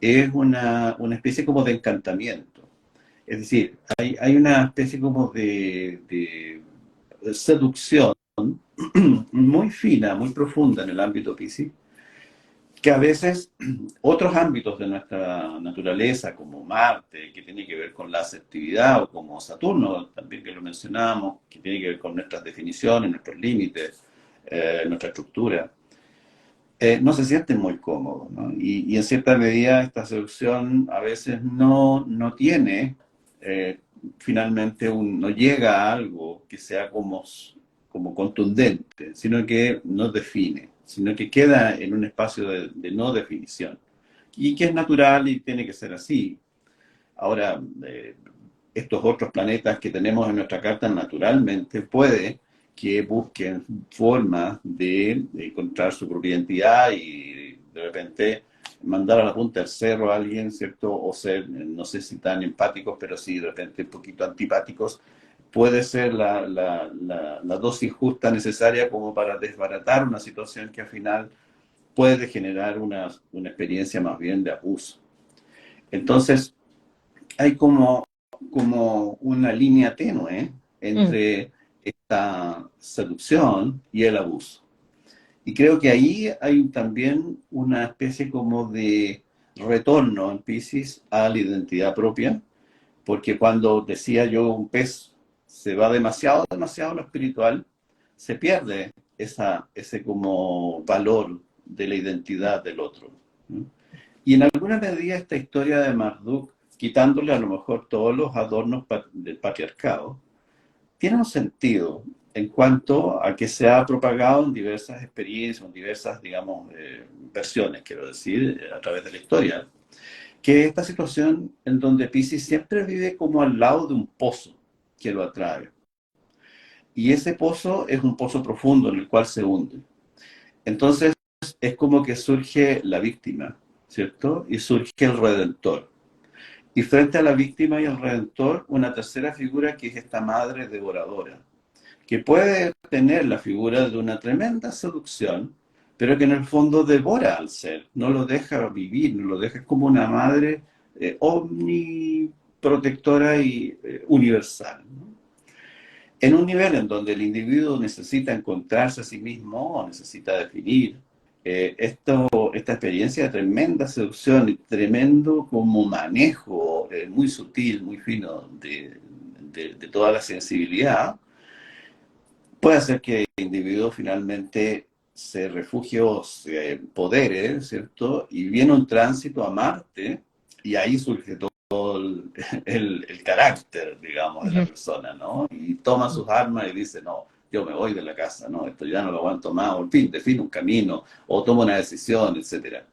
es una especie como de encantamiento. Es decir, hay una especie como de seducción muy fina, muy profunda en el ámbito Piscis, que a veces otros ámbitos de nuestra naturaleza, como Marte, que tiene que ver con la asertividad, o como Saturno, también que lo mencionamos, que tiene que ver con nuestras definiciones, nuestros límites, nuestra estructura, no se sienten muy cómodos, ¿no? Y en cierta medida esta seducción a veces no tiene, eh, finalmente no llega a algo que sea como contundente, sino que nos define, sino que queda en un espacio de no definición. Y que es natural y tiene que ser así. Ahora, estos otros planetas que tenemos en nuestra carta naturalmente puede que busquen formas de encontrar su propia identidad y de repente mandar a la punta del cerro a alguien, ¿cierto? O ser, no sé si tan empáticos, pero sí de repente un poquito antipáticos, puede ser la dosis justa necesaria como para desbaratar una situación que al final puede generar una experiencia más bien de abuso. Entonces, hay como una línea tenue Mm. entre esta seducción y el abuso. Y creo que ahí hay también una especie como de retorno en Piscis a la identidad propia, porque cuando decía yo un pez se va demasiado a lo espiritual, se pierde ese como valor de la identidad del otro, ¿no? Y en alguna medida esta historia de Marduk, quitándole a lo mejor todos los adornos del patriarcado, tiene un sentido en cuanto a que se ha propagado en diversas experiencias, en diversas, digamos, versiones, quiero decir, a través de la historia, que esta situación en donde Piscis siempre vive como al lado de un pozo que lo atrae. Y ese pozo es un pozo profundo en el cual se hunde. Entonces es como que surge la víctima, ¿cierto? Y surge el redentor. Y frente a la víctima y el redentor, una tercera figura que es esta madre devoradora, que puede tener la figura de una tremenda seducción, pero que en el fondo devora al ser, no lo deja vivir, no lo deja como una madre omniprotectora y universal, ¿no? En un nivel en donde el individuo necesita encontrarse a sí mismo, necesita definir, esta experiencia de tremenda seducción y tremendo como manejo muy sutil, muy fino de toda la sensibilidad, puede hacer que el individuo finalmente se refugie o se empodere, ¿cierto? Y viene un tránsito a Marte y ahí surge todo el carácter, digamos, de la persona, ¿no? Y toma sus armas y dice, no, yo me voy de la casa, ¿no? Esto ya no lo aguanto más, o en fin, define un camino, o toma una decisión, etcétera.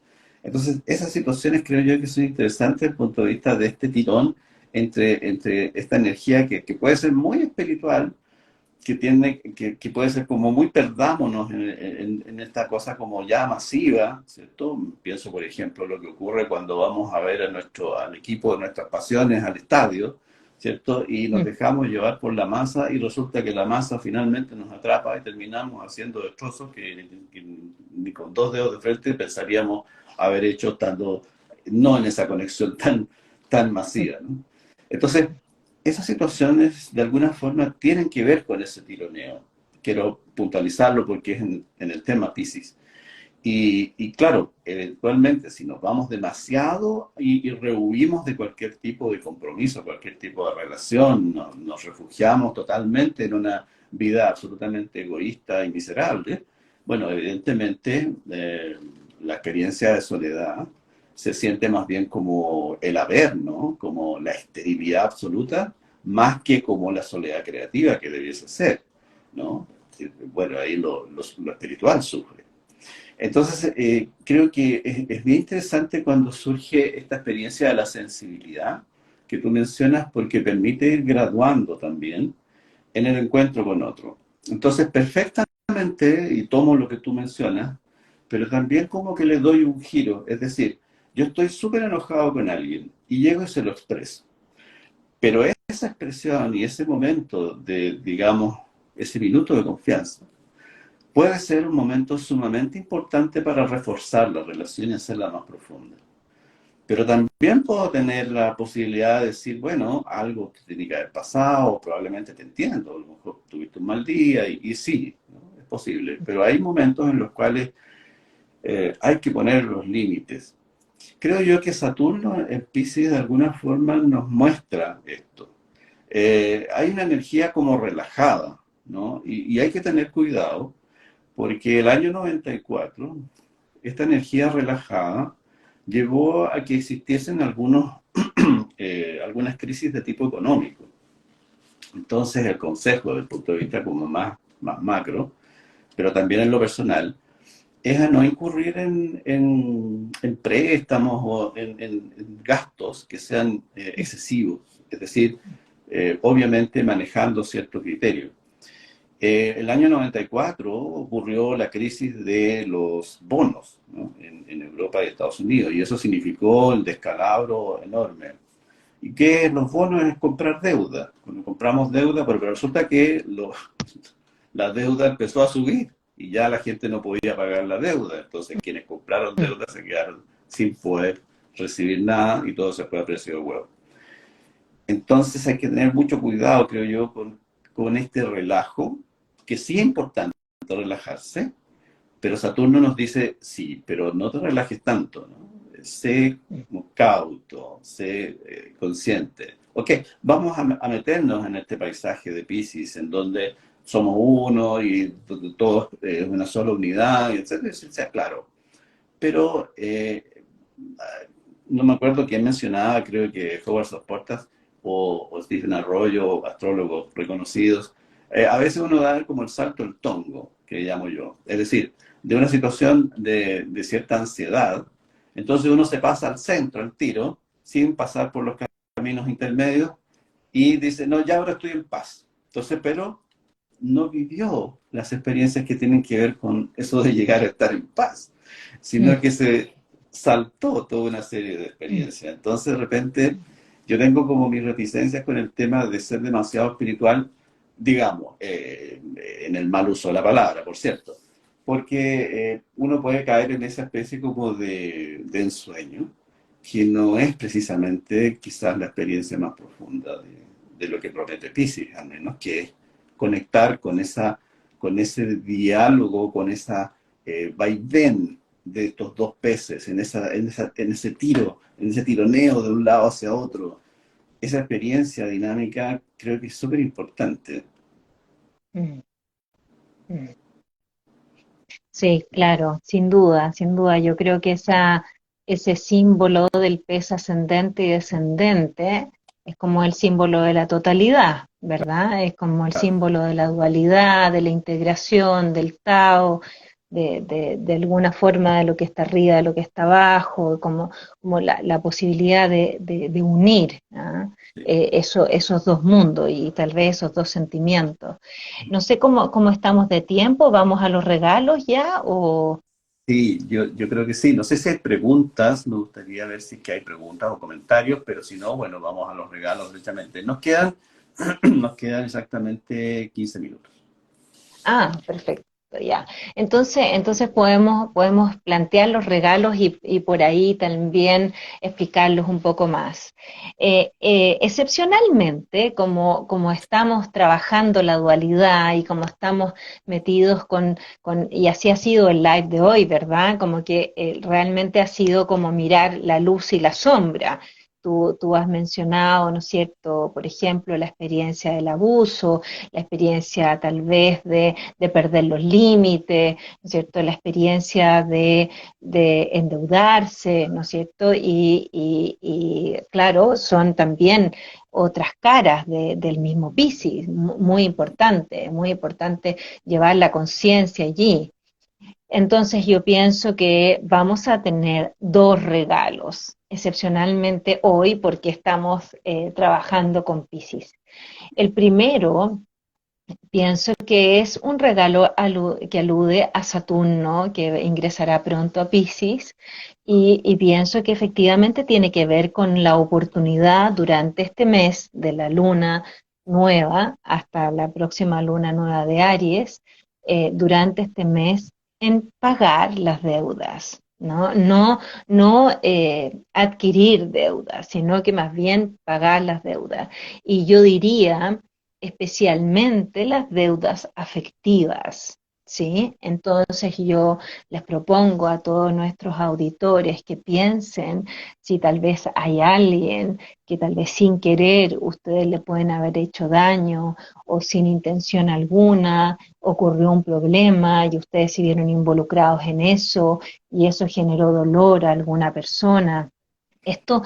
Entonces, esas situaciones creo yo que son interesantes desde el punto de vista de este tirón entre esta energía que puede ser muy espiritual, que puede ser como muy perdámonos en esta cosa como ya masiva, ¿cierto? Pienso, por ejemplo, lo que ocurre cuando vamos a ver al equipo de nuestras pasiones al estadio, ¿cierto? Y nos dejamos llevar por la masa y resulta que la masa finalmente nos atrapa y terminamos haciendo destrozos que ni con dos dedos de frente pensaríamos haber hecho estando no en esa conexión tan masiva, ¿no? Entonces, esas situaciones de alguna forma tienen que ver con ese tironeo. Quiero puntualizarlo porque es en el tema Piscis. Y claro, eventualmente si nos vamos demasiado y rehuimos de cualquier tipo de compromiso, cualquier tipo de relación, nos refugiamos totalmente en una vida absolutamente egoísta y miserable, bueno, evidentemente la experiencia de soledad se siente más bien como el haber, ¿no? Como la esterilidad absoluta, más que como la soledad creativa que debiese ser, ¿no? Bueno, ahí lo espiritual sufre. Entonces, creo que es bien interesante cuando surge esta experiencia de la sensibilidad que tú mencionas, porque permite ir graduando también en el encuentro con otro. Entonces, perfectamente, y tomo lo que tú mencionas, pero también como que le doy un giro. Es decir, yo estoy súper enojado con alguien y llego y se lo expreso. Pero esa expresión y ese momento de, digamos, ese minuto de confianza, puede ser un momento sumamente importante para reforzar la relación y hacerla más profunda. Pero también puedo tener la posibilidad de decir, bueno, algo que tiene que haber pasado, probablemente te entiendo, a lo mejor tuviste un mal día y sí, ¿no? Es posible. Pero hay momentos en los cuales hay que poner los límites. Creo yo que Saturno en Piscis de alguna forma nos muestra esto. Hay una energía como relajada, ¿no? Y hay que tener cuidado porque el año 94, esta energía relajada llevó a que existiesen algunas crisis de tipo económico. Entonces el consejo, desde el punto de vista como más macro, pero también en lo personal, es a no incurrir en préstamos o en gastos que sean excesivos. Es decir, obviamente manejando ciertos criterios. El año 94 ocurrió la crisis de los bonos, ¿no? en Europa y Estados Unidos, y eso significó el descalabro enorme. ¿Y qué es los bonos? Es comprar deuda. Cuando compramos deuda, pero resulta que la deuda empezó a subir y ya la gente no podía pagar la deuda. Entonces quienes compraron deuda se quedaron sin poder recibir nada y todo se fue a precio de huevo. Entonces hay que tener mucho cuidado, creo yo, con este relajo, que sí es importante relajarse, pero Saturno nos dice, sí, pero no te relajes tanto, ¿no? Sé cauto, sé consciente. Ok, vamos a meternos en este paisaje de Piscis, en donde somos uno y todos es una sola unidad, etcétera, etcétera, claro. Pero no me acuerdo quién mencionaba, creo que Howard Soportas o Stephen Arroyo, astrólogos reconocidos. A veces uno da como el salto el tongo, que llamo yo. Es decir, de una situación de cierta ansiedad, entonces uno se pasa al centro, al tiro, sin pasar por los caminos intermedios, y dice, no, ya ahora estoy en paz. Entonces, pero no vivió las experiencias que tienen que ver con eso de llegar a estar en paz, sino que se saltó toda una serie de experiencias. Entonces, de repente, yo tengo como mis reticencias con el tema de ser demasiado espiritual, digamos, en el mal uso de la palabra, por cierto, porque uno puede caer en esa especie como de ensueño, que no es precisamente quizás la experiencia más profunda de lo que promete Piscis, al menos que es conectar con ese diálogo, con esa vaivén de estos dos peces, en ese tiro, en ese tironeo de un lado hacia otro, esa experiencia dinámica creo que es súper importante. Mm, mm. Sí, claro, sin duda, sin duda. Yo creo que ese símbolo del pez ascendente y descendente es como el símbolo de la totalidad, ¿verdad? Es como el Claro. símbolo de la dualidad, de la integración, del Tao, de alguna forma de lo que está arriba, de lo que está abajo, como la posibilidad de unir, ¿ah? Sí. Esos dos mundos y tal vez esos dos sentimientos. No sé cómo estamos de tiempo, ¿vamos a los regalos ya o...? Sí, yo creo que sí. No sé si hay preguntas, me gustaría ver si es que hay preguntas o comentarios, pero si no, bueno, vamos a los regalos directamente. Nos quedan exactamente 15 minutos. Ah, perfecto, ya. Entonces podemos plantear los regalos y por ahí también explicarlos un poco más. Excepcionalmente, como estamos trabajando la dualidad y como estamos metidos y así ha sido el live de hoy, ¿verdad? Como que realmente ha sido como mirar la luz y la sombra. Tú has mencionado, ¿no es cierto?, por ejemplo, la experiencia del abuso, la experiencia tal vez de perder los límites, ¿no es cierto? La experiencia de endeudarse, ¿no es cierto? Y claro, son también otras caras del mismo Piscis, muy importante llevar la conciencia allí. Entonces yo pienso que vamos a tener dos regalos, excepcionalmente hoy, porque estamos trabajando con Piscis. El primero pienso que es un regalo que alude a Saturno, que ingresará pronto a Piscis, y pienso que efectivamente tiene que ver con la oportunidad durante este mes de la luna nueva hasta la próxima luna nueva de Aries, durante este mes en pagar las deudas. No adquirir deudas, sino que más bien pagar las deudas. Y yo diría especialmente las deudas afectivas, ¿sí? Entonces yo les propongo a todos nuestros auditores que piensen si tal vez hay alguien que tal vez sin querer ustedes le pueden haber hecho daño o sin intención alguna ocurrió un problema y ustedes se vieron involucrados en eso y eso generó dolor a alguna persona. Esto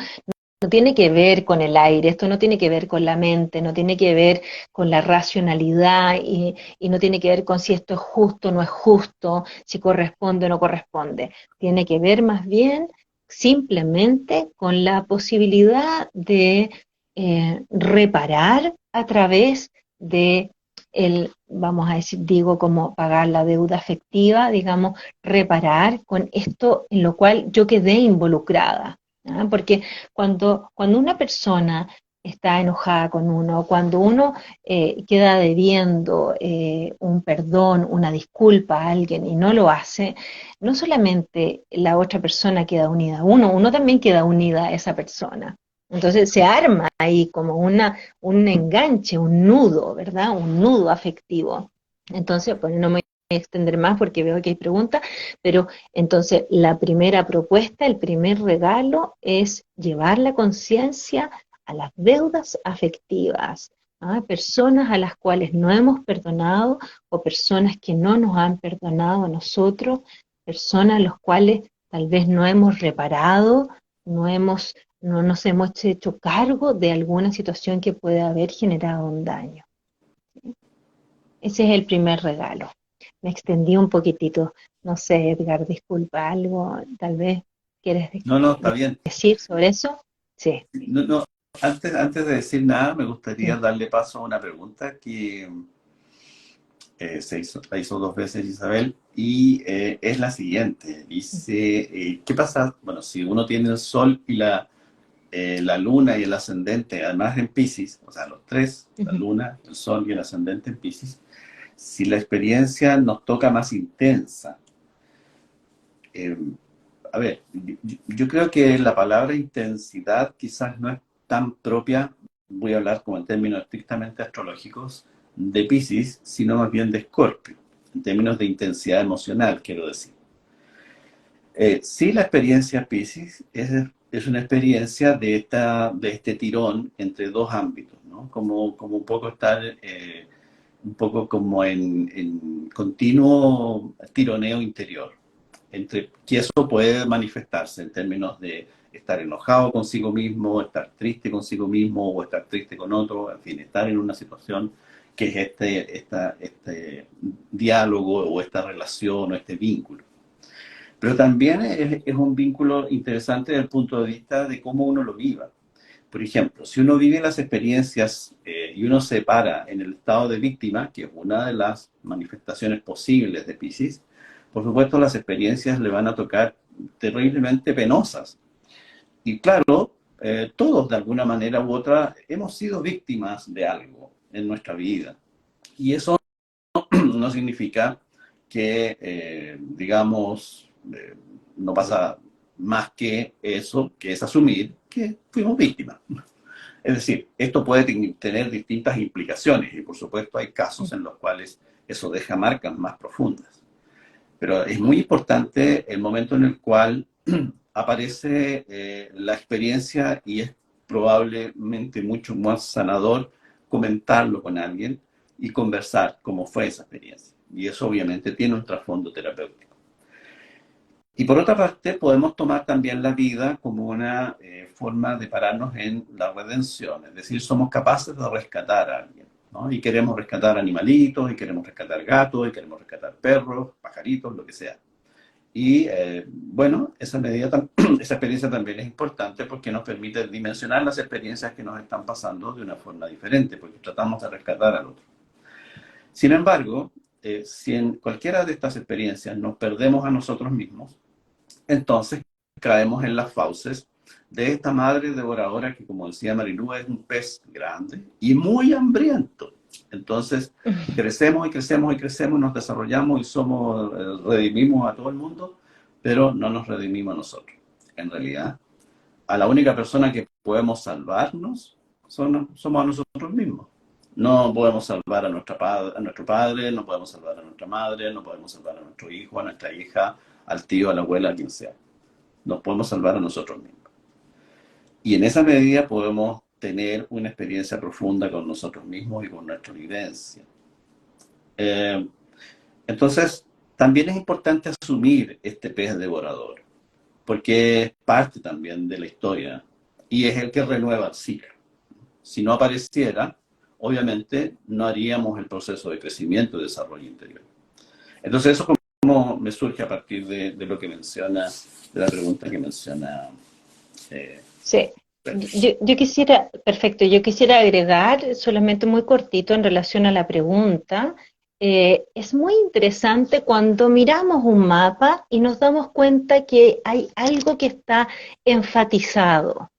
no tiene que ver con el aire, esto no tiene que ver con la mente, no tiene que ver con la racionalidad y no tiene que ver con si esto es justo o no es justo, si corresponde o no corresponde. Tiene que ver más bien simplemente con la posibilidad de reparar a través de vamos a decir, digo, como pagar la deuda afectiva, digamos, reparar con esto en lo cual yo quedé involucrada. ¿Ah? Porque cuando una persona está enojada con uno, cuando uno queda debiendo un perdón, una disculpa a alguien y no lo hace, no solamente la otra persona queda unida a uno también queda unida a esa persona. Entonces se arma ahí como un enganche, un nudo, ¿verdad? Un nudo afectivo. Entonces, pues no me voy a extender más porque veo que hay preguntas, pero entonces, la primera propuesta, el primer regalo es llevar la conciencia a las deudas afectivas, ¿ah? Personas a las cuales no hemos perdonado o personas que no nos han perdonado a nosotros, personas a las cuales tal vez no hemos reparado, no nos hemos hecho cargo de alguna situación que puede haber generado un daño. Ese es el primer regalo. Me extendí un poquitito. No sé, Edgar, disculpa algo, tal vez quieres No, no, está bien. decir sobre eso. Sí. No, no, antes de decir nada, me gustaría Mm. darle paso a una pregunta que la hizo dos veces Isabel, y es la siguiente. Dice, ¿qué pasa? Bueno, si uno tiene el Sol y la Luna y el ascendente, además en Piscis, o sea, los tres, la Ujú. Luna, el Sol y el ascendente en Piscis, si la experiencia nos toca más intensa. eh, a ver, yo creo que la palabra intensidad quizás no es tan propia, voy a hablar como en términos estrictamente astrológicos, de Piscis, sino más bien de Escorpio, en términos de intensidad emocional, quiero decir. Sí, la experiencia Piscis es es una experiencia de este tirón entre dos ámbitos, ¿no? Como un poco estar, un poco como en continuo tironeo interior, entre que eso puede manifestarse en términos de estar enojado consigo mismo, estar triste consigo mismo o estar triste con otro, en fin, estar en una situación que es este diálogo o esta relación o este vínculo. Pero también es un vínculo interesante desde el punto de vista de cómo uno lo viva. Por ejemplo, si uno vive las experiencias y uno se para en el estado de víctima, que es una de las manifestaciones posibles de Piscis, por supuesto las experiencias le van a tocar terriblemente penosas. Y claro, todos de alguna manera u otra hemos sido víctimas de algo en nuestra vida. Y eso no significa que, digamos, no pasa más que eso, que es asumir que fuimos víctimas. Es decir, esto puede tener distintas implicaciones y por supuesto hay casos en los cuales eso deja marcas más profundas. Pero es muy importante el momento en el cual aparece la experiencia y es probablemente mucho más sanador comentarlo con alguien y conversar cómo fue esa experiencia. Y eso obviamente tiene un trasfondo terapéutico. Y por otra parte, podemos tomar también la vida como una forma de pararnos en la redención, es decir, somos capaces de rescatar a alguien, ¿no? Y queremos rescatar animalitos, y queremos rescatar gatos, y queremos rescatar perros, pajaritos, lo que sea. Y bueno, esa experiencia también es importante porque nos permite dimensionar las experiencias que nos están pasando de una forma diferente, porque tratamos de rescatar al otro. Sin embargo, si en cualquiera de estas experiencias nos perdemos a nosotros mismos, entonces caemos en las fauces de esta madre devoradora que, como decía Marilú, es un pez grande y muy hambriento. Entonces, crecemos y crecemos y crecemos, nos desarrollamos y redimimos a todo el mundo, pero no nos redimimos a nosotros. En realidad, a la única persona que podemos salvarnos somos a nosotros mismos. No podemos salvar a nuestro padre, no podemos salvar a nuestra madre, no podemos salvar a nuestro hijo, a nuestra hija, al tío, a la abuela, a quien sea. Nos podemos salvar a nosotros mismos. Y en esa medida podemos tener una experiencia profunda con nosotros mismos y con nuestra vivencia. Eh, entonces, también es importante asumir este pez devorador, porque es parte también de la historia y es el que renueva el ciclo. Si no apareciera, obviamente no haríamos el proceso de crecimiento y desarrollo interior. Entonces, eso como me surge a partir de lo que menciona, de la pregunta que menciona. Sí. Yo quisiera, perfecto, yo quisiera agregar solamente muy cortito en relación a la pregunta. Es muy interesante cuando miramos un mapa y nos damos cuenta que hay algo que está enfatizado,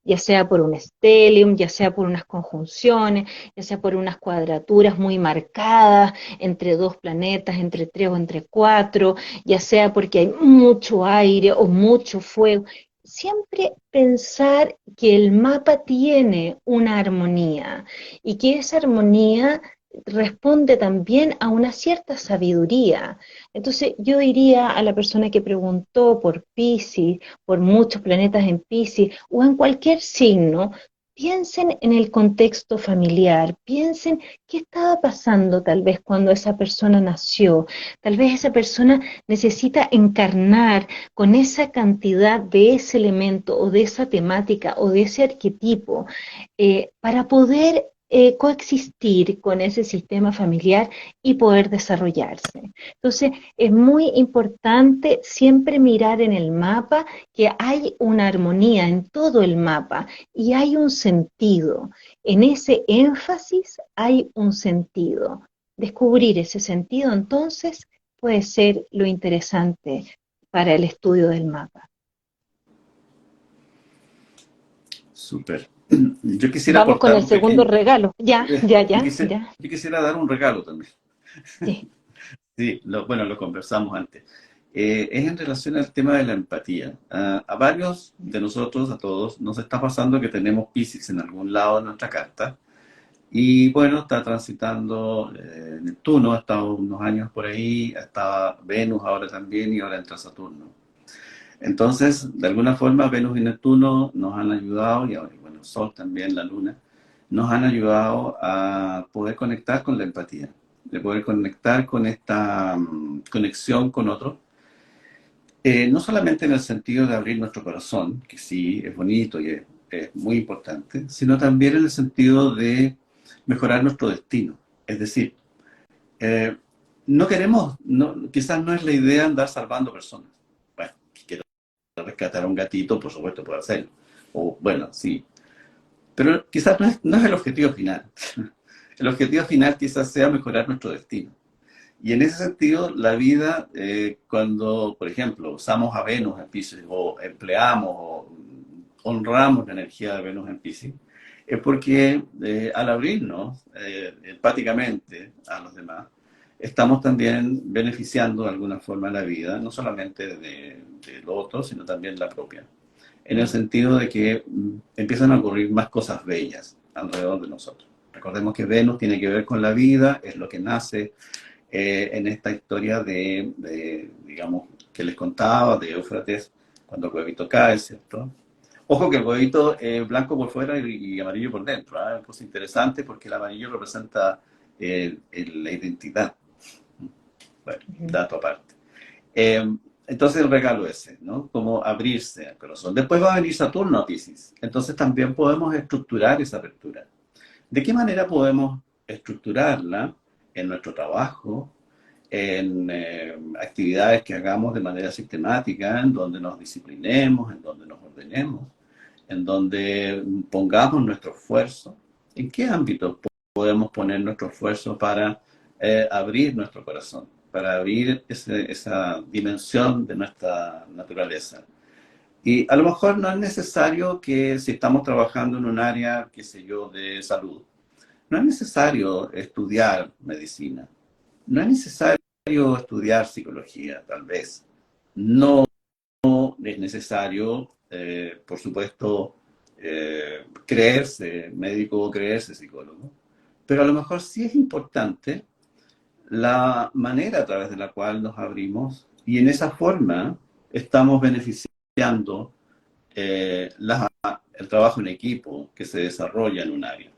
ya sea por un stellium, ya sea por unas conjunciones, ya sea por unas cuadraturas muy marcadas entre dos planetas, entre tres o entre cuatro, ya sea porque hay mucho aire o mucho fuego. Siempre pensar que el mapa tiene una armonía y que esa armonía responde también a una cierta sabiduría. Entonces yo diría a la persona que preguntó por Piscis, por muchos planetas en Piscis o en cualquier signo, piensen en el contexto familiar, piensen qué estaba pasando tal vez cuando esa persona nació, tal vez esa persona necesita encarnar con esa cantidad de ese elemento o de esa temática o de ese arquetipo para poder coexistir con ese sistema familiar y poder desarrollarse. Entonces, es muy importante siempre mirar en el mapa que hay una armonía en todo el mapa y hay un sentido. En ese énfasis hay un sentido. Descubrir ese sentido, entonces, puede ser lo interesante para el estudio del mapa. Súper. Yo quisiera Vamos con aportar el un segundo pequeño. regalo. Ya, ya, Yo ya, quisiera, ya. yo quisiera dar un regalo también. Sí. Sí, bueno, lo conversamos antes. Es en relación al tema de la empatía. A varios de nosotros, a todos, nos está pasando que tenemos Piscis en algún lado de nuestra carta. Y bueno, está transitando Neptuno, ha estado unos años por ahí, está Venus ahora también y ahora entra Saturno. Entonces, de alguna forma, Venus y Neptuno nos han ayudado, y bueno, el Sol también, la Luna, nos han ayudado a poder conectar con la empatía, de poder conectar con esta conexión con otro. No solamente en el sentido de abrir nuestro corazón, que sí es bonito y es muy importante, sino también en el sentido de mejorar nuestro destino. Es decir, eh, no queremos, quizás no es la idea andar salvando personas. Bueno, si quiero rescatar a un gatito, por supuesto puedo hacerlo. O bueno, sí. Pero quizás no es el objetivo final. El objetivo final quizás sea mejorar nuestro destino. Y en ese sentido, la vida, cuando, por ejemplo, usamos a Venus en Piscis o empleamos o honramos la energía de Venus en Piscis, es porque al abrirnos empáticamente a los demás, estamos también beneficiando de alguna forma la vida, no solamente del otro, sino también la propia. En el sentido de que empiezan a ocurrir más cosas bellas alrededor de nosotros. Recordemos que Venus tiene que ver con la vida, es lo que nace en esta historia digamos, que les contaba, de Éufrates, cuando el huevito cae, ¿cierto? Ojo que el huevito es blanco por fuera y amarillo por dentro, ¿eh? Es cosa interesante porque el amarillo representa la identidad. Bueno, dato aparte. Entonces el regalo ese, ¿no? Como abrirse al corazón. Después va a venir Saturno a Piscis. Entonces también podemos estructurar esa apertura. ¿De qué manera podemos estructurarla en nuestro trabajo, en actividades que hagamos de manera sistemática, en donde nos disciplinemos, en donde nos ordenemos, en donde pongamos nuestro esfuerzo? ¿En qué ámbitos podemos poner nuestro esfuerzo para abrir nuestro corazón, para abrir esa dimensión de nuestra naturaleza? Y a lo mejor no es necesario que si estamos trabajando en un área, qué sé yo, de salud, no es necesario estudiar medicina, no es necesario estudiar psicología, tal vez. No es necesario, por supuesto, creerse médico o creerse psicólogo, pero a lo mejor sí es importante la manera a través de la cual nos abrimos y en esa forma estamos beneficiando el trabajo en equipo que se desarrolla en un área.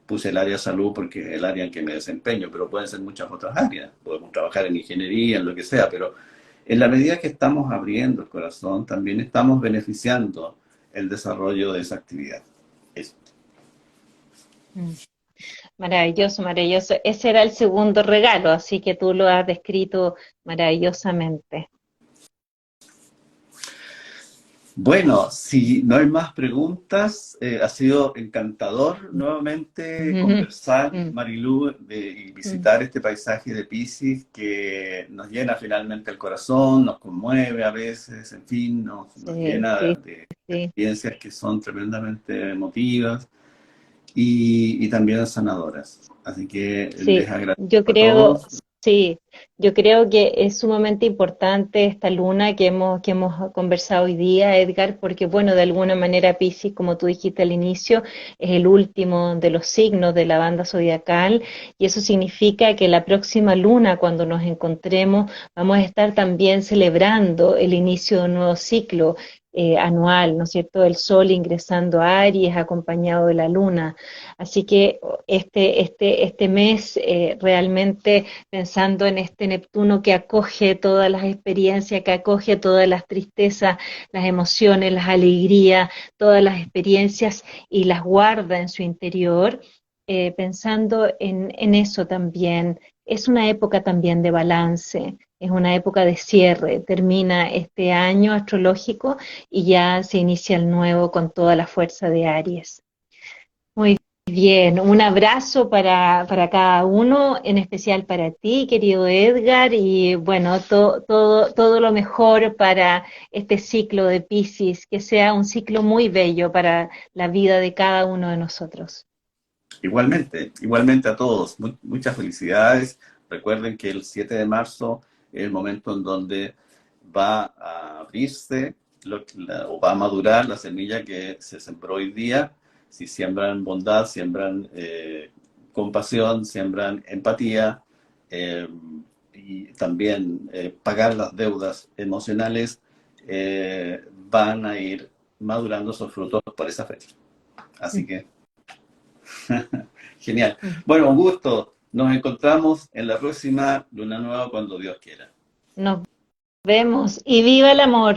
Puse el área de salud porque es el área en que me desempeño, pero pueden ser muchas otras áreas. Podemos trabajar en ingeniería, en lo que sea, pero en la medida que estamos abriendo el corazón, también estamos beneficiando el desarrollo de esa actividad. Eso. Maravilloso, maravilloso. Ese era el segundo regalo, así que tú lo has descrito maravillosamente. Bueno, si no hay más preguntas, ha sido encantador nuevamente conversar, Marilú, y visitar este paisaje de Piscis que nos llena finalmente el corazón, nos conmueve a veces, en fin, nos Sí, llena sí, de sí. experiencias que son tremendamente emotivas y también sanadoras. Así que les Sí, agradezco yo a creo, todos. sí, yo creo que es sumamente importante esta luna que hemos conversado hoy día, Edgar, porque bueno, de alguna manera Piscis, como tú dijiste al inicio, es el último de los signos de la banda zodiacal y eso significa que la próxima luna, cuando nos encontremos, vamos a estar también celebrando el inicio de un nuevo ciclo anual, ¿no es cierto? El Sol ingresando a Aries acompañado de la luna. Así que este mes realmente pensando en este Neptuno que acoge todas las experiencias, que acoge todas las tristezas, las emociones, las alegrías, todas las experiencias y las guarda en su interior, pensando en eso también. Es una época también de balance, es una época de cierre, termina este año astrológico y ya se inicia el nuevo con toda la fuerza de Aries. Muy bien, un abrazo para cada uno, en especial para ti, querido Edgar, y bueno, todo lo mejor para este ciclo de Piscis, que sea un ciclo muy bello para la vida de cada uno de nosotros. Igualmente a todos. Muchas felicidades. Recuerden que el 7 de marzo es el momento en donde va a abrirse o va a madurar la semilla que se sembró hoy día. Si siembran bondad, siembran compasión, siembran empatía y también pagar las deudas emocionales, van a ir madurando esos frutos por esa fecha. Así que, genial. Bueno, un gusto. Nos encontramos en la próxima Luna Nueva cuando Dios quiera. Nos vemos y viva el amor.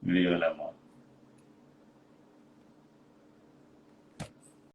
Viva el amor.